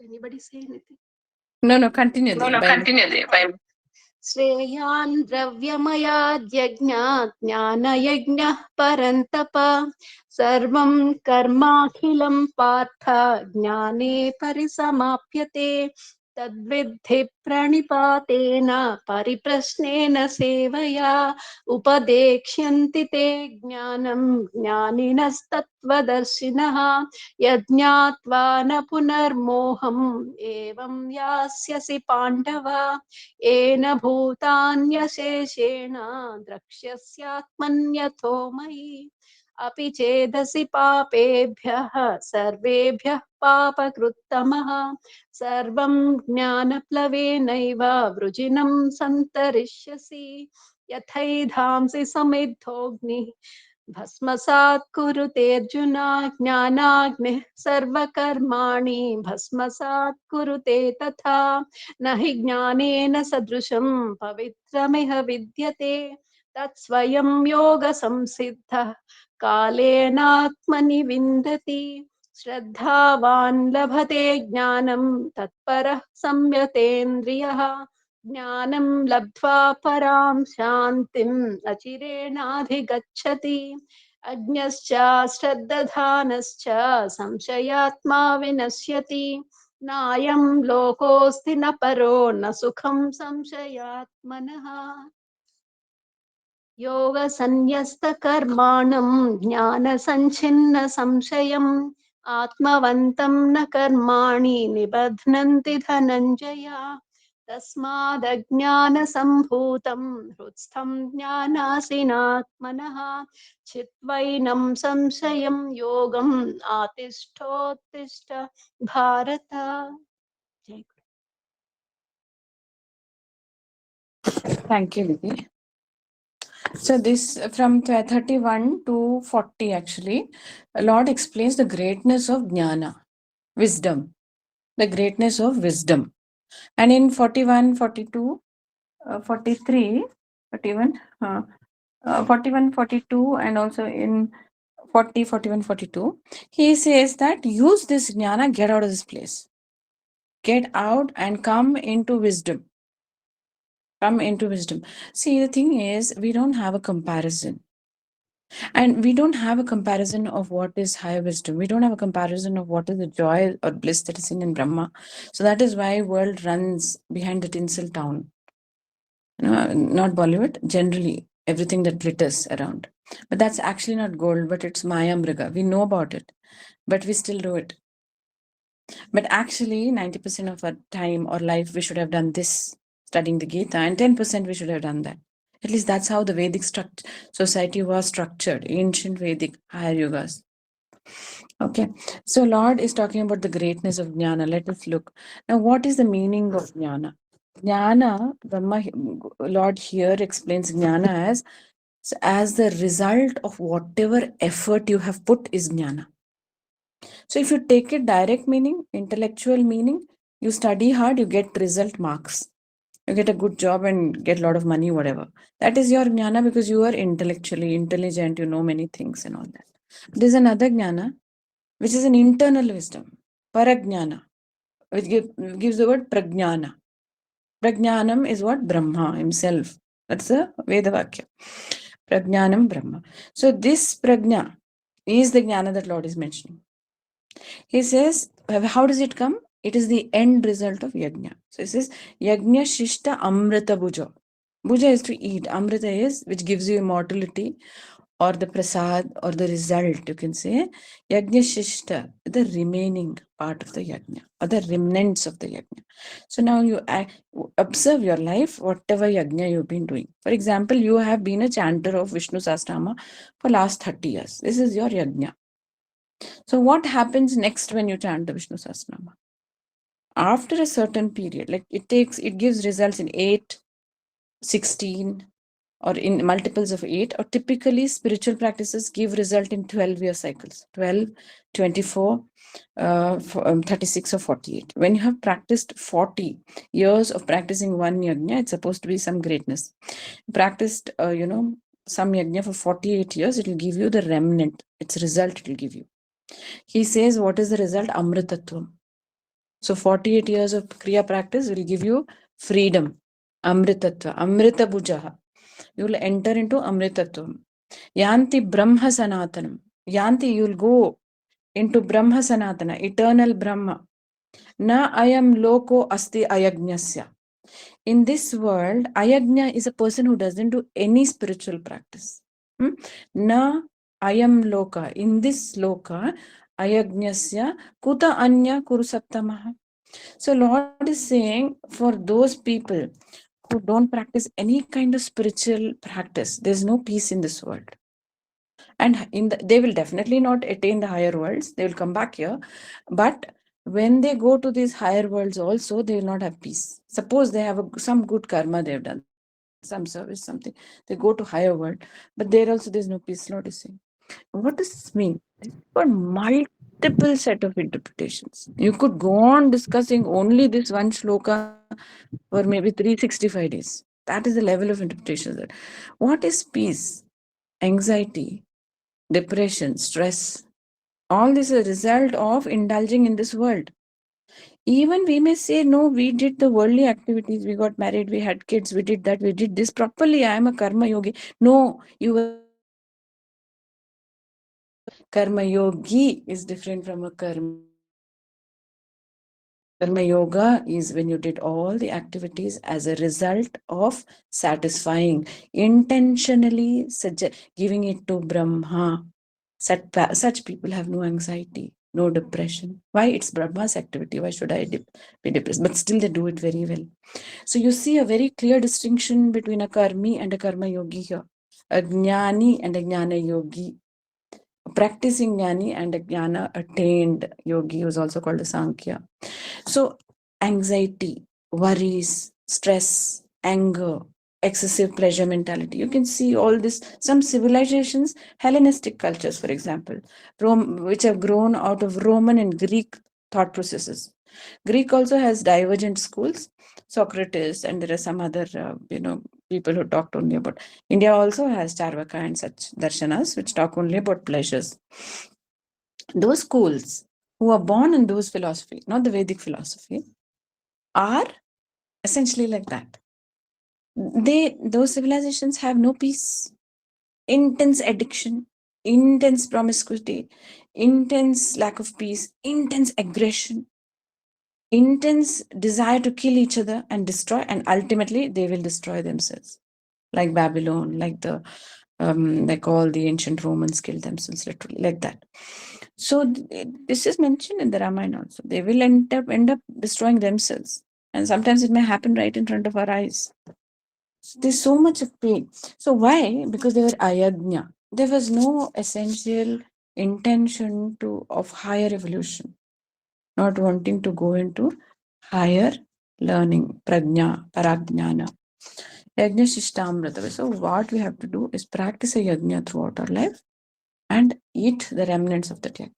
Speaker 2: Did anybody say anything?
Speaker 1: No, continue.
Speaker 2: श्रेयान् द्रव्यमयाद्यज्ञात् ज्ञानयज्ञः परन्तप सर्वं कर्माखिलं पार्थ ज्ञाने परिसमाप्यते तद्विद्धि प्रणिपातेन परिप्रश्नेन सेवया उपदेक्ष्यन्ति ते ज्ञानं ज्ञानिनस्तत्त्वदर्शिनः यज्ञात्वा न पुनर्मोहम् एवं यास्यसि पाण्डव येन भूतान्यशेषेण द्रक्ष्यस्यात्मन्यथो मयि अपि चेदसि पापेभ्यः सर्वेभ्यः पापकृत्तमः सर्वं ज्ञानप्लवेनैव वृजिनं सन्तरिष्यसि यथैधांसि समिद्धोऽग्निः भस्मसात् कुरुतेऽर्जुन ज्ञानाग्निः सर्वकर्माणि भस्मसात् कुरुते तथा न हि ज्ञानेन सदृशं पवित्रमिह विद्यते तत्स्वयं योगसंसिद्धः कालेनात्मनि विन्दति श्रद्धावान् लभते ज्ञानं तत्परः संयतेन्द्रियः ज्ञानं लब्ध्वा परां शान्तिम् अचिरेणाधिगच्छति अज्ञश्च श्रद्दधानश्च संशयात्मा विनश्यति नायं लोकोऽस्ति न परो न सुखं संशयात्मनः योगसन्न्यस्तकर्माणं ज्ञानसञ्छिन्न संशयम् आत्मवन्तं न कर्माणि निबध्नन्ति धनञ्जय तस्मादज्ञानसम्भूतं हृत्स्थं ज्ञानासिनात्मनः चित्वैनं संशयं योगम् आतिष्ठोत्तिष्ठ भारत जय
Speaker 1: Thank you, Vidhi. So this from 31 to 40 actually, Lord explains the greatness of jnana, wisdom, the greatness of wisdom. And in 41, 42, 43, 41, 41, 42, and also in 40, 41, 42, he says that use this jnana, get out of this place. Get out and come into wisdom. Come into wisdom. See, the thing is, we don't have a comparison. And we don't have a comparison of what is higher wisdom. We don't have a comparison of what is the joy or bliss that is seen in Brahma. So that is why world runs behind the tinsel town. Not Bollywood, generally everything that glitters around. But that's actually not gold, but it's Maya Mriga. We know about it, but we still do it. But actually, 90% of our time or life, we should have done this, studying the Gita, and 10% we should have done that. At least that's how the Vedic society was structured, ancient Vedic higher yugas. Okay, so Lord is talking about the greatness of jnana. Let us look. Now, what is the meaning of jnana? Jnana, Lord here explains jnana as the result of whatever effort you have put is jnana. So if you take it direct meaning, intellectual meaning, you study hard, you get result marks. You get a good job and get a lot of money, whatever. That is your jnana because you are intellectually intelligent, you know many things and all that. There's another jnana, which is an internal wisdom, parajnana, which gives the word prajnana. Prajnanam is what? Brahma himself. That's the Veda Vakya. Prajnanam Brahma. So this prajna is the jnana that Lord is mentioning. He says, how does it come? It is the end result of yajna. So he says, yajna shishta amrita bhuja. Bhuja is to eat. Amrita is which gives you immortality or the prasad or the result, you can say. Yajna shishta, the remaining part of the yajna or the remnants of the yajna. So now you observe your life, whatever yajna you've been doing. For example, you have been a chanter of Vishnu Sahasranama for last 30 years. This is your yajna. So what happens next when you chant the Vishnu Sahasranama? After a certain period, like it gives results in 8, 16, or in multiples of 8, or typically spiritual practices give result in 12-year cycles, 12, 24, 36 or 48. When you have practiced 40 years of practicing one yajna, it's supposed to be some greatness. Practiced, some yajna for 48 years, it will give you the remnant. Its result it will give you. He says, what is the result? Amritatvam. So 48 years of Kriya practice will give you freedom. Amritatva. Amrita Bhujaha. You will enter into Amritatvam. Yanti Brahma Sanatanam. Yanti, you will go into Brahma Sanatana, eternal Brahma. Na ayam loko asti ayajnasya. In this world, ayajna is a person who doesn't do any spiritual practice. Na ayam loka. In this loka, ayajnasya kuta anya kurusaptamaha. So Lord is saying for those people who don't practice any kind of spiritual practice, there's no peace in this world. And they will definitely not attain the higher worlds. They will come back here. But when they go to these higher worlds also, they will not have peace. Suppose they have some good karma they've done, some service, something. They go to higher world, but there also there's no peace, noticing. What does this mean? For multiple set of interpretations. You could go on discussing only this one shloka for maybe 365 days. That is the level of interpretation. What is peace? Anxiety, depression, stress. All this is a result of indulging in this world. Even we may say, no, we did the worldly activities, we got married, we had kids, we did that, we did this properly. I am a karma yogi. No, you were a karma yogi. Karma yogi is different from a karma yoga. Karma yoga is when you did all the activities as a result of satisfying, intentionally giving it to Brahma. Such people have no anxiety, no depression. Why? It's Brahma's activity. Why should I be depressed? But still, they do it very well. So you see a very clear distinction between a karmi and a karma yogi here. A jnani and a jnana yogi. A practicing jnani and a jnana attained yogi, who is also called a Sankhya. So anxiety, worries, stress, anger, excessive pleasure mentality. You can see all this. Some civilizations, Hellenistic cultures, for example, which have grown out of Roman and Greek thought processes. Greek also has divergent schools, Socrates, and there are some other, people who talked only about. India also has Charvaka and such darshanas, which talk only about pleasures. Those schools who are born in those philosophy, not the Vedic philosophy, are essentially like that. Those civilizations have no peace, intense addiction, intense promiscuity, intense lack of peace, intense aggression, intense desire to kill each other and destroy, and ultimately they will destroy themselves, like Babylon, like all the ancient Romans killed themselves, literally like that. So this is mentioned in the Ramayana also. They will end up destroying themselves, and sometimes it may happen right in front of our eyes. So there's so much of pain. So why? Because they were ayagnya. There was no essential intention of higher evolution, not wanting to go into higher learning, prajna, parajnana. Yajna Shishtamrita. So what we have to do is practice a yajna throughout our life and eat the remnants of that yajna.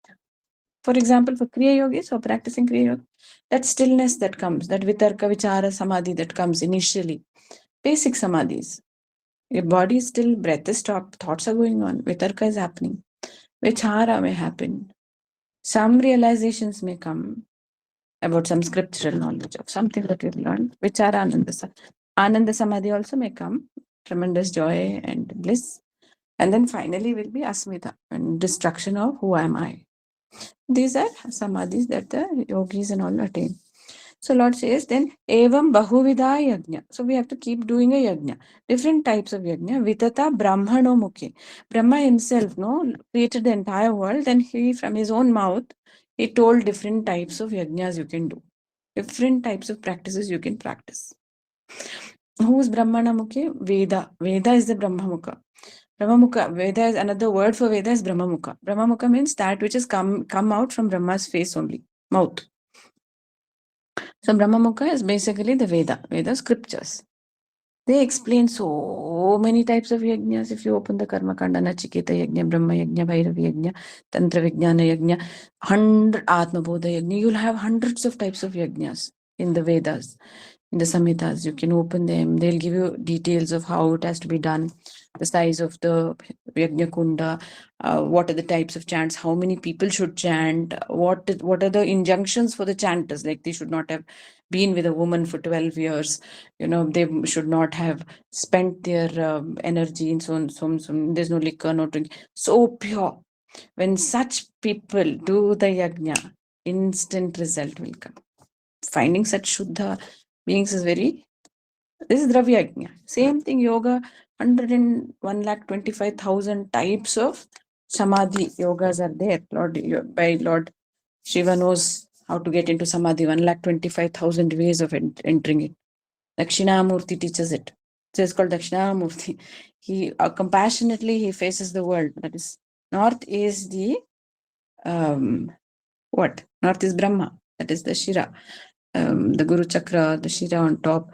Speaker 1: For example, for Kriya Yogis or practicing Kriya Yoga, that stillness that comes, that vitarka, vichara, samadhi that comes initially, basic samadhis. Your body is still, breath is stopped, thoughts are going on, vitarka is happening, vichara may happen. Some realizations may come about some scriptural knowledge of something that we've learned, vichara Ananda Samadhi also may come, tremendous joy and bliss. And then finally will be asmita, and destruction of who am I. These are samadhis that the yogis and all attain. So Lord says then, evam bahuvida yajna. So we have to keep doing a yajna. Different types of yajna. Vitata brahmano mukhe. Brahma himself, created the entire world. Then he, from his own mouth, he told different types of yajnas you can do. Different types of practices you can practice. Who's Brahmana Mukhe? Veda. Veda is the Brahmamukha. Brahmamukha. Veda is another word for Veda is Brahmamukha. Brahmamukha means that which has come out from Brahma's face only, mouth. So Brahmamukha is basically the Veda scriptures. They explain so many types of yajnas. If you open the Karma Kanda, Nachiketa Yajna, Brahma Yajna, Bhairavi Yajna, Tantra Vijnana Yajna, 100 Atma Bodha Yajna, you'll have hundreds of types of yajnas in the Vedas. In the Samhitas, you can open them. They'll give you details of how it has to be done, the size of the Yajna Kunda, what are the types of chants, how many people should chant, what are the injunctions for the chanters, like they should not have been with a woman for 12 years, they should not have spent their energy in so there's no liquor, no drink, so pure. When such people do the yajna, instant result will come. Finding such Shuddha beings is this is Dravya Yajna. Same thing, yoga, 101,25,000 types of Samadhi yogas are there. Lord Shiva knows how to get into Samadhi, 1,25,000 ways of entering it. Dakshinamurti teaches it. So it's called Dakshinamurti. He compassionately he faces the world. That is North is the what? North is Brahma. That is the Shira, the Guru Chakra, the Shira on top.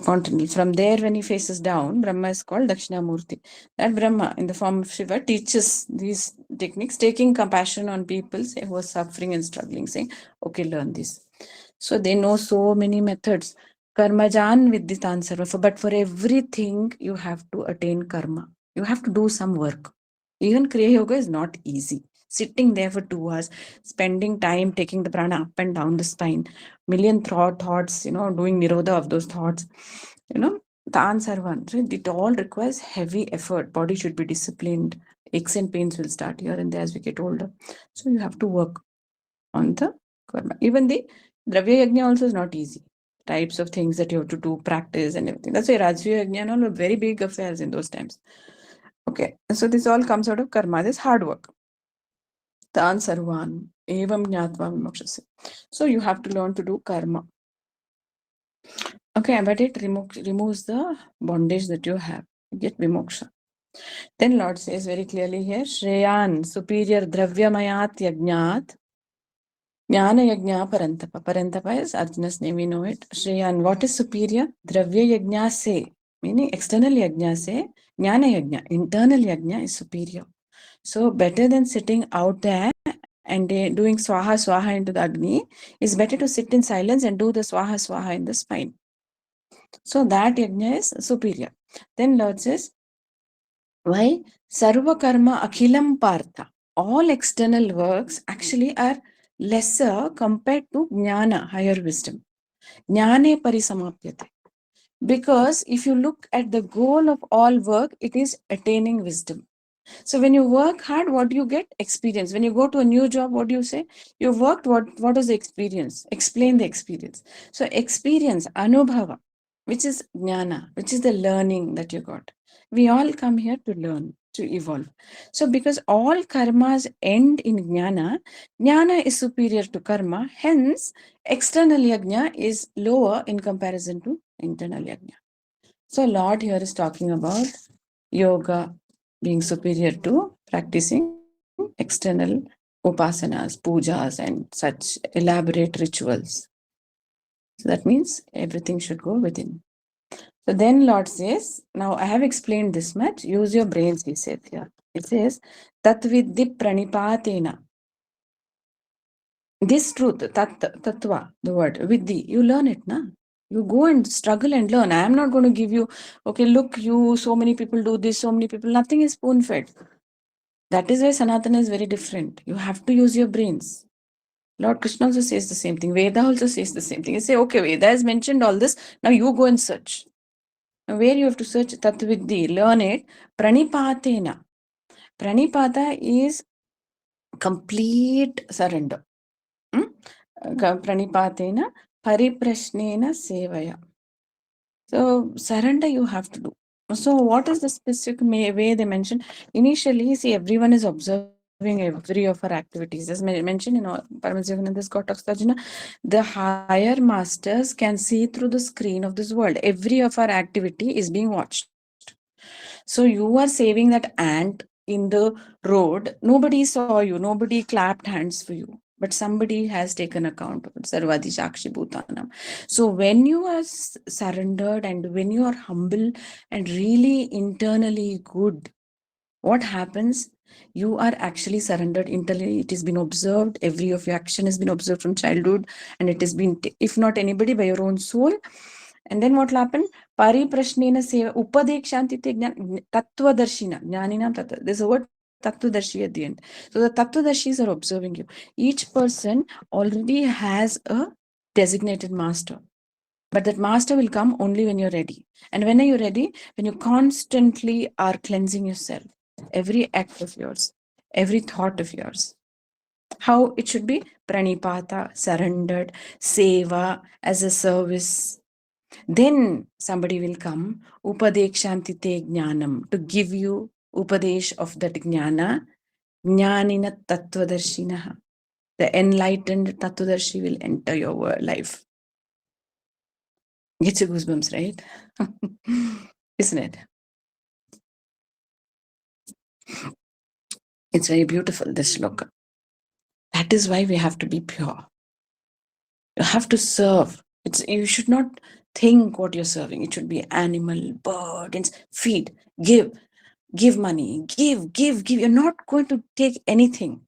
Speaker 1: Continental. From there, when he faces down, Brahma is called Dakshinamurti. That Brahma, in the form of Shiva, teaches these techniques, taking compassion on people who are suffering and struggling, saying, okay, learn this. So they know so many methods. Karmajan Vidditan Sarva. But for everything, you have to attain karma. You have to do some work. Even Kriya Yoga is not easy. Sitting there for 2 hours, spending time taking the prana up and down the spine, million thoughts, doing nirodha of those thoughts, Tan Sarvan. So it all requires heavy effort. Body should be disciplined. Aches and pains will start here and there as we get older. So you have to work on the karma. Even the Dravya Yajna also is not easy. Types of things that you have to do, practice and everything. That's why Rajya Yajna and all were very big affairs in those times. Okay, so this all comes out of karma, this hard work. Tan sarvan, evam jnatva vimokshase. So you have to learn to do karma. Okay, but it removes the bondage that you have. You get vimoksha. Then Lord says very clearly here, Shreyan, superior dravyamayat yajnat, Jnana Yajna Parantapa. Parantapa is Arjuna's name, we know it. Shreyan, what is superior? Dravya Yajna se, meaning external Yajna se, Jnana Yajna, internal Yajna is superior. So better than sitting out there and doing swaha swaha into the Agni, is better to sit in silence and do the swaha swaha in the spine. So that Yajna is superior. Then Lord says, why? Sarva karma akhilam partha. All external works actually are lesser compared to jnana, higher wisdom. Jnane parisamapyate. Because if you look at the goal of all work, it is attaining wisdom. So when you work hard, what do you get? Experience. When you go to a new job, what do you say? You worked, what is the experience? Explain the experience. So experience, anubhava, which is jnana, which is the learning that you got. We all come here to learn, to evolve. So because all karmas end in jnana, jnana is superior to karma, hence external yajna is lower in comparison to internal yajna. So Lord here is talking about yoga being superior to practicing external upasanas, pujas, and such elaborate rituals. So that means everything should go within. So then Lord says, now I have explained this much, use your brains, he said here. It says, Tatviddi pranipatena. This truth, tattva, the word, vidhi, you learn it, na? You go and struggle and learn. I am not going to give you, okay, look, so many people do this, so many people, nothing is spoon fed. That is why Sanatana is very different. You have to use your brains. Lord Krishna also says the same thing. Veda also says the same thing. You say, okay, Veda has mentioned all this. Now you go and search. Now where you have to search Tattvidhi, learn it. Pranipatena. Pranipata is complete surrender. Pranipatena pariprashnena sevaya. So surrender you have to do. So what is the specific way they mention? Initially, see, everyone is observing every of our activities. As mentioned in Paramahansa's Kotak Sajna, the higher masters can see through the screen of this world. Every of our activity is being watched. So you are saving that ant in the road. Nobody saw you. Nobody clapped hands for you. But somebody has taken account of it. Sarvadi Shakshi Bhutanam. So when you are surrendered and when you are humble and really internally good, what happens? You are actually surrendered internally. It has been observed. Every of your action has been observed from childhood, and it has been, if not anybody, by your own soul. And then what will happen? Pariprashnena seva upadekshantite jnana tattvadarshina jnaninam tattva. There's a word tattvadarshi at the end. So the tattvadarshis are observing you. Each person already has a designated master. But that master will come only when you're ready. And when are you ready? When you constantly are cleansing yourself. Every act of yours, every thought of yours. How it should be? Pranipata, surrendered, seva, as a service. Then somebody will come, upadekshantite jnanam, to give you upadesh of that jnana, jnanina tattvadarshinaha. The enlightened tattvadarshi will enter your life. Gets you goosebumps, right? Isn't it? It's very beautiful, this shloka. That is why we have to be pure. You have to serve. You should not think what you're serving. It should be animal, birds, feed, give money, give. You're not going to take anything.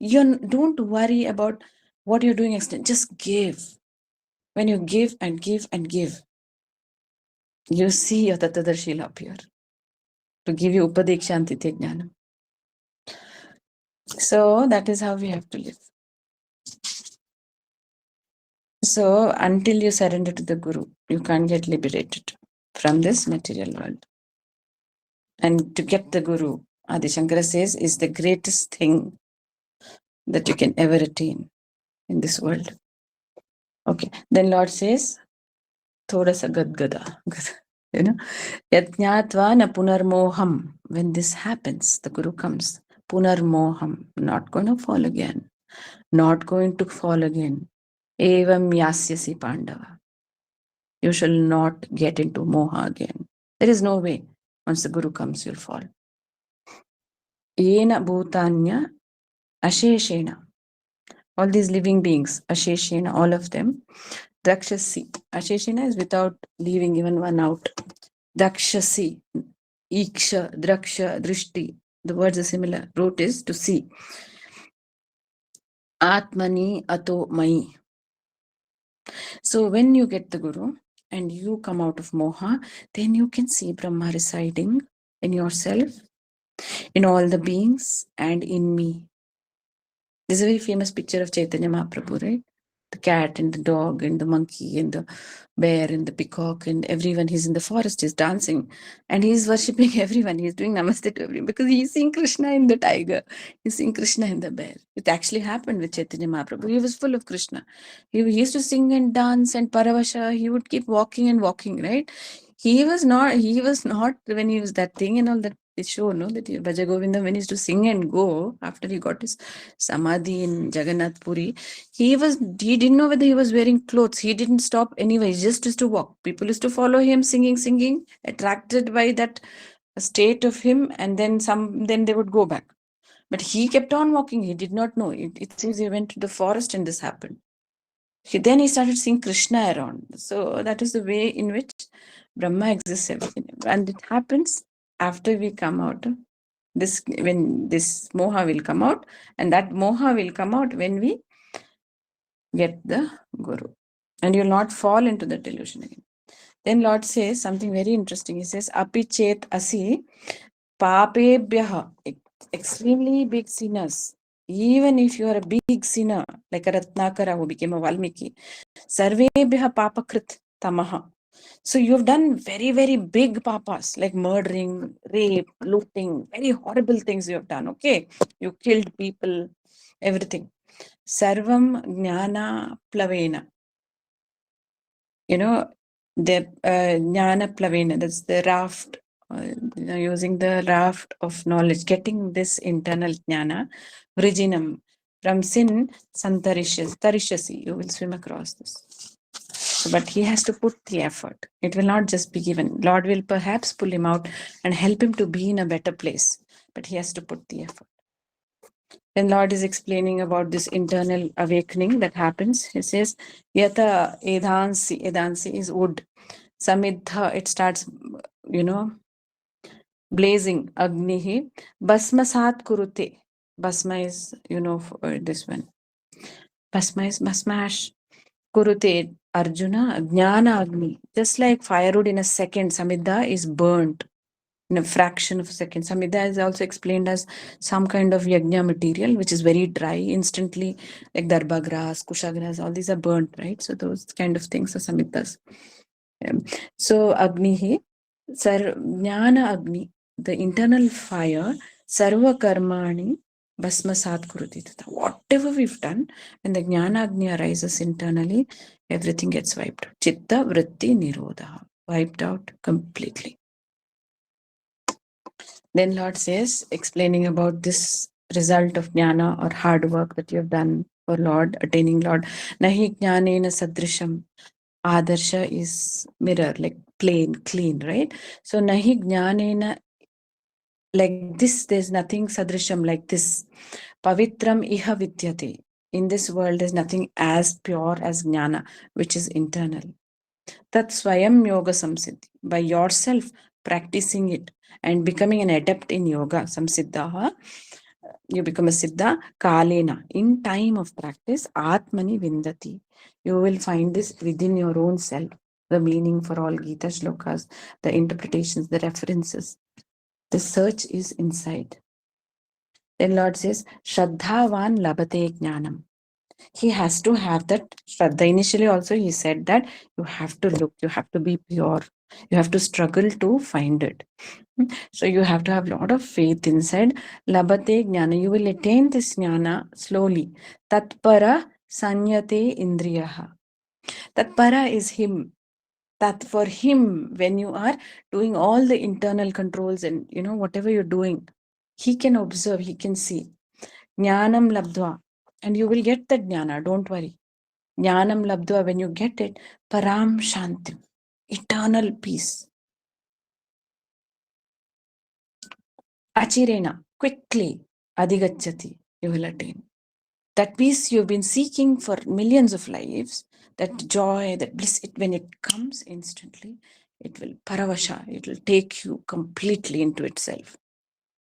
Speaker 1: Don't worry about what you're doing next. Just give. When you give and give and give, you see your Tattadarshila appear to give you Upadekshanti Jnanam. So that is how we have to live. So until you surrender to the Guru, you can't get liberated from this material world. And to get the Guru, Adi Shankara says, is the greatest thing that you can ever attain in this world. Okay. Then Lord says, Thoda sa gadgada. You know, Yatnyatva na punarmoham. When this happens, the Guru comes. Punarmoham. Not going to fall again. Not going to fall again. Evam yasyasi Pandava. You shall not get into moha again. There is no way. Once the Guru comes, you'll fall. Yena bhutanya asheshena. All these living beings, asheshena, all of them. Drakshasi. Asheshena is without leaving even one out. Dakshasi, Iksha, Draksha, Drishti. The words are similar. Root is to see. Atmani ato mai. So when you get the Guru and you come out of moha, then you can see Brahma residing in yourself, in all the beings, and in me. This is a very famous picture of Chaitanya Mahaprabhu, right? The cat and the dog and the monkey and the bear and the peacock and everyone. He's in the forest, he's dancing and he's worshipping everyone. He's doing namaste to everyone because he's seeing Krishna in the tiger. He's seeing Krishna in the bear. It actually happened with Chaitanya Mahaprabhu. He was full of Krishna. He used to sing and dance and paravasha. He would keep walking and walking, right? He was not when he was that thing and all that. They show, no, that Bhaja Govinda, when he used to sing and go after he got his samadhi in Jagannath Puri, he didn't know whether he was wearing clothes. He didn't stop anyway. He just used to walk. People used to follow him, singing, attracted by that state of him, and then they would go back. But he kept on walking. He did not know. It seems he went to the forest and this happened. Then he started seeing Krishna around. So that is the way in which Brahma exists everything. And it happens after we come out. When this moha will come out, and that moha will come out when we get the Guru. And you'll not fall into the delusion again. Then Lord says something very interesting. He says, Api chet asi papebhyaha, extremely big sinners. Even if you are a big sinner, like a Ratnakara who became a Valmiki, sarvebhyaha papakrit tamaha. So you've done very, very big papas, like murdering, rape, looting, very horrible things you have done, okay? You killed people, everything. Sarvam jnana plavena. You know, the jnana plavena, that's the raft, using the raft of knowledge, getting this internal jnana, vrijinam, from sin, tarishasi, you will swim across this. So, but he has to put the effort. It will not just be given. Lord will perhaps pull him out and help him to be in a better place, but he has to put the effort. Then Lord is explaining about this internal awakening that happens. He says, Yata edansi is wood. Samidha, it starts, blazing. Agnihi, basmasat kurute. Basma is, this one. Basma is basmash. Kurute, Arjuna, Jnana Agni. Just like firewood in a second, Samidha is burnt in a fraction of a second. Samidha is also explained as some kind of yajna material, which is very dry instantly, like darba grass, kusha grass, all these are burnt, right? So those kind of things are Samidhas. So Agni, Jnana Agni, the internal fire, Sarva Karmani, Basmasat Kuruti. Whatever we've done, when the Jnana Agni arises internally, everything gets wiped out. Chitta Vritti Nirodha, wiped out completely. Then Lord says, explaining about this result of jnana or hard work that you have done for Lord, attaining Lord. Nahi jnanena sadrisham. Adarsha is mirror, like plain, clean, right? So nahi jnanena Like this, there's nothing sadrisham like this. Pavitram iha vidyate. In this world, there's nothing as pure as jnana, which is internal. Tat swayam yoga samsiddhi. By yourself practicing it and becoming an adept in yoga, samsiddha, you become a siddha, kalena. In time of practice, atmani vindati. You will find this within your own self. The meaning for all Gita shlokas, the interpretations, the references. The search is inside. Then Lord says, Shraddhavan labate jnanam. He has to have that Shraddha. Initially also he said that you have to look, you have to be pure. You have to struggle to find it. So you have to have a lot of faith inside. Labate jnana. You will attain this jnana slowly. Tatpara sanyate indriyaha. Tatpara is him. That for him, when you are doing all the internal controls and whatever you're doing, he can observe, he can see. Jnanam labdva. And you will get that jnana, don't worry. Jnanam labdva, when you get it, param shantim, eternal peace. Achirena, quickly, adigachati, you will attain. That peace you've been seeking for millions of lives, that joy, that bliss, when it comes instantly, it will paravasha, it will take you completely into itself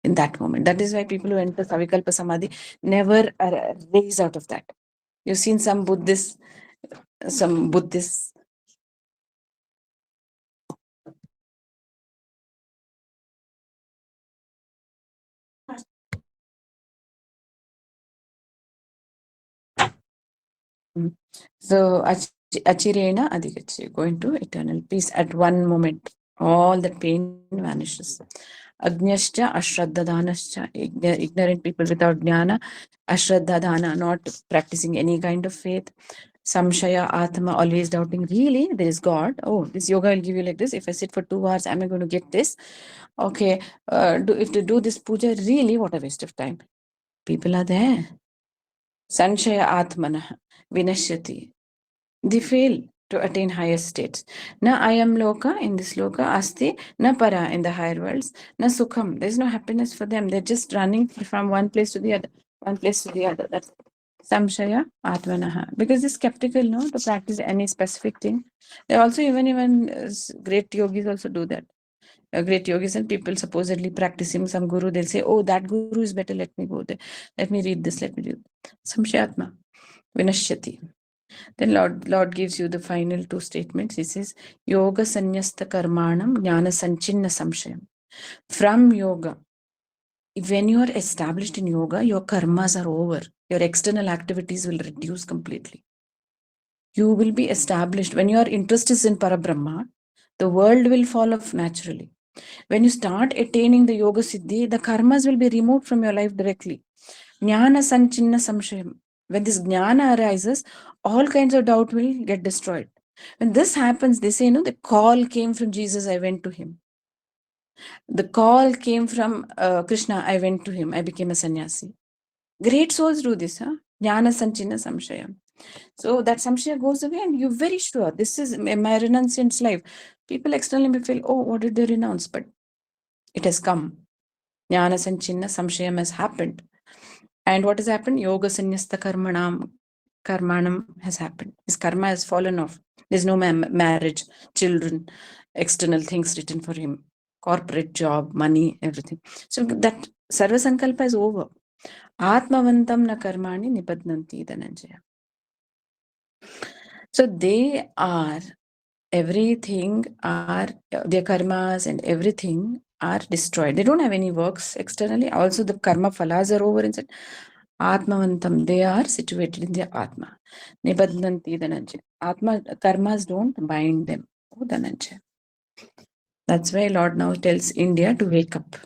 Speaker 1: in that moment. That is why people who enter Savikalpa Samadhi never raise out of that. You've seen some Buddhists. So achirena adigachi, going to eternal peace at one moment. All the pain vanishes. Agnyascha ashraddhadanascha, ignorant people without jnana, ashraddhadana, not practicing any kind of faith. Samshaya atma, always doubting, really there is God. Oh, this yoga will give you like this. If I sit for 2 hours, am I going to get this? Okay, if to do this puja, really what a waste of time. People are there. Sanshaya atmana vinashyati. They fail to attain higher states. Na ayam loka, in this loka, asti, na para, in the higher worlds, na sukham. There's no happiness for them. They're just running from one place to the other, one place to the other. That's samshaya atmanaha. Because they're skeptical, no, to practice any specific thing. They also, even great yogis also do that. Great yogis and people supposedly practicing some guru, they'll say, oh, that guru is better, let me go there. Let me read this, let me do that. Samshayatma, vinashyati. Then Lord gives you the final 2 statements. He says, Yoga sanyasta karmanam jnana sanchinna samshayam. From yoga, when you are established in yoga, your karmas are over. Your external activities will reduce completely. You will be established. When your interest is in Parabrahma, the world will fall off naturally. When you start attaining the yoga siddhi, the karmas will be removed from your life directly. Jnana sanchinna samshayam. When this jnana arises, all kinds of doubt will get destroyed. When this happens, they say, the call came from Jesus, I went to him. The call came from Krishna, I went to him, I became a sannyasi. Great souls do this, huh? Jnana sanchinna samshayam. So that samshaya goes away and you're very sure this is my renunciant's life. People externally may feel, oh, what did they renounce? But it has come. Jnana sanchinna samshayam has happened. And what has happened? Yoga sanyasta karmanam has happened. His karma has fallen off. There's no marriage, children, external things written for him, corporate job, money, everything. So that sarva sankalpa is over. Atmavantam na karmani nibadnanti dhananjaya. So they are, everything are, their karmas and everything are destroyed. They don't have any works externally. Also the karma phalas are over inside. Atmavantam, they are situated in their Atma. Nibadnanti dhananjaya. Atma karmas don't bind them. Oh, dhananjaya. That's why Lord now tells India to wake up.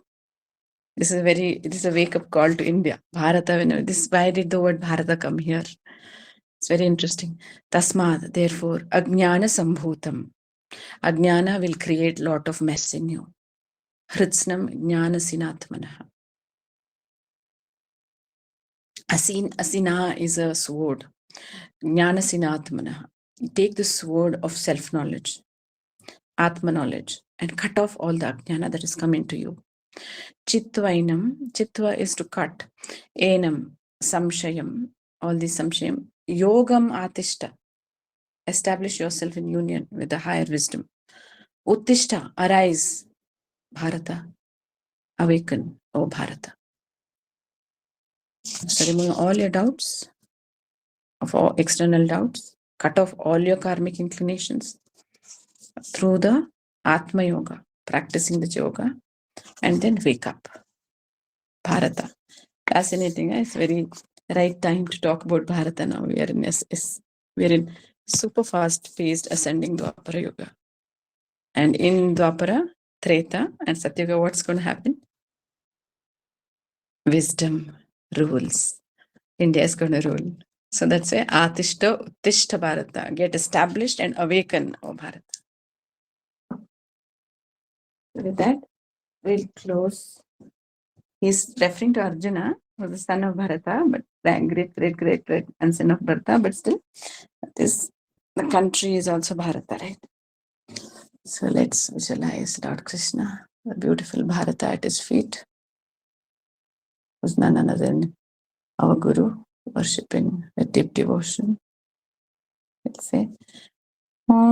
Speaker 1: This is a wake up call to India. Bharata, why did the word Bharata come here? It's very interesting. Tasmad, therefore, Ajnana Sambhutam. Ajnana will create lot of mess in you. Hritsnam Jnana Sinatmanaha. Asina is a sword. Jnana Sinatmanaha. Take the sword of self-knowledge, Atma knowledge, and cut off all the Ajnana that has come into you. Chitvainam, chitva is to cut. Enam, samshayam, all these samshayam. Yogam atishta, establish yourself in union with the higher wisdom. Uttishta, arise, Bharata, awaken, O Bharata. So remove all your doubts, of all external doubts, cut off all your karmic inclinations through the Atma Yoga, practicing the yoga, and then wake up. Bharata. Fascinating. It's very right time to talk about Bharata now. We are in super fast paced ascending Dwapara Yoga. And in Dwapara, Treta, and Satyuga, what's going to happen? Wisdom rules. India is going to rule. So that's why Atishta Uttishta Bharata. Get established and awaken, O Bharata. With that, we'll close. He's referring to Arjuna, who was the son of Bharata, but great grandson of Bharata, but still, the country is also Bharata, right? So let's visualize Lord Krishna, the beautiful Bharata at his feet, who's none other than our Guru, worshipping with deep devotion. Let's say, Om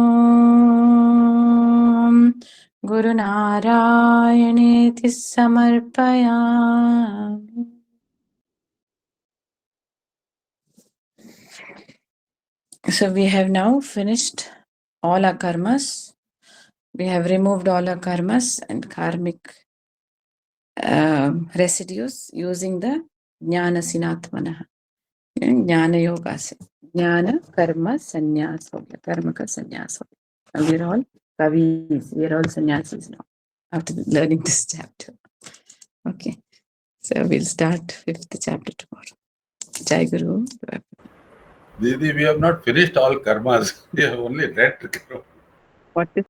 Speaker 1: Guru Narayaneti Samarpayami. So we have now finished all our karmas. We have removed all our karmas and karmic residues using the Jnana Sinatmana. Jnana Yoga. Jnana Karma Sannyas. Karma ka Sannyas. We're all kavis. We're all sannyasis now after learning this chapter. Okay. So we'll start 5th chapter tomorrow. Jai Guru.
Speaker 3: Didi, we have not finished all karmas. We have only read karma.
Speaker 1: What is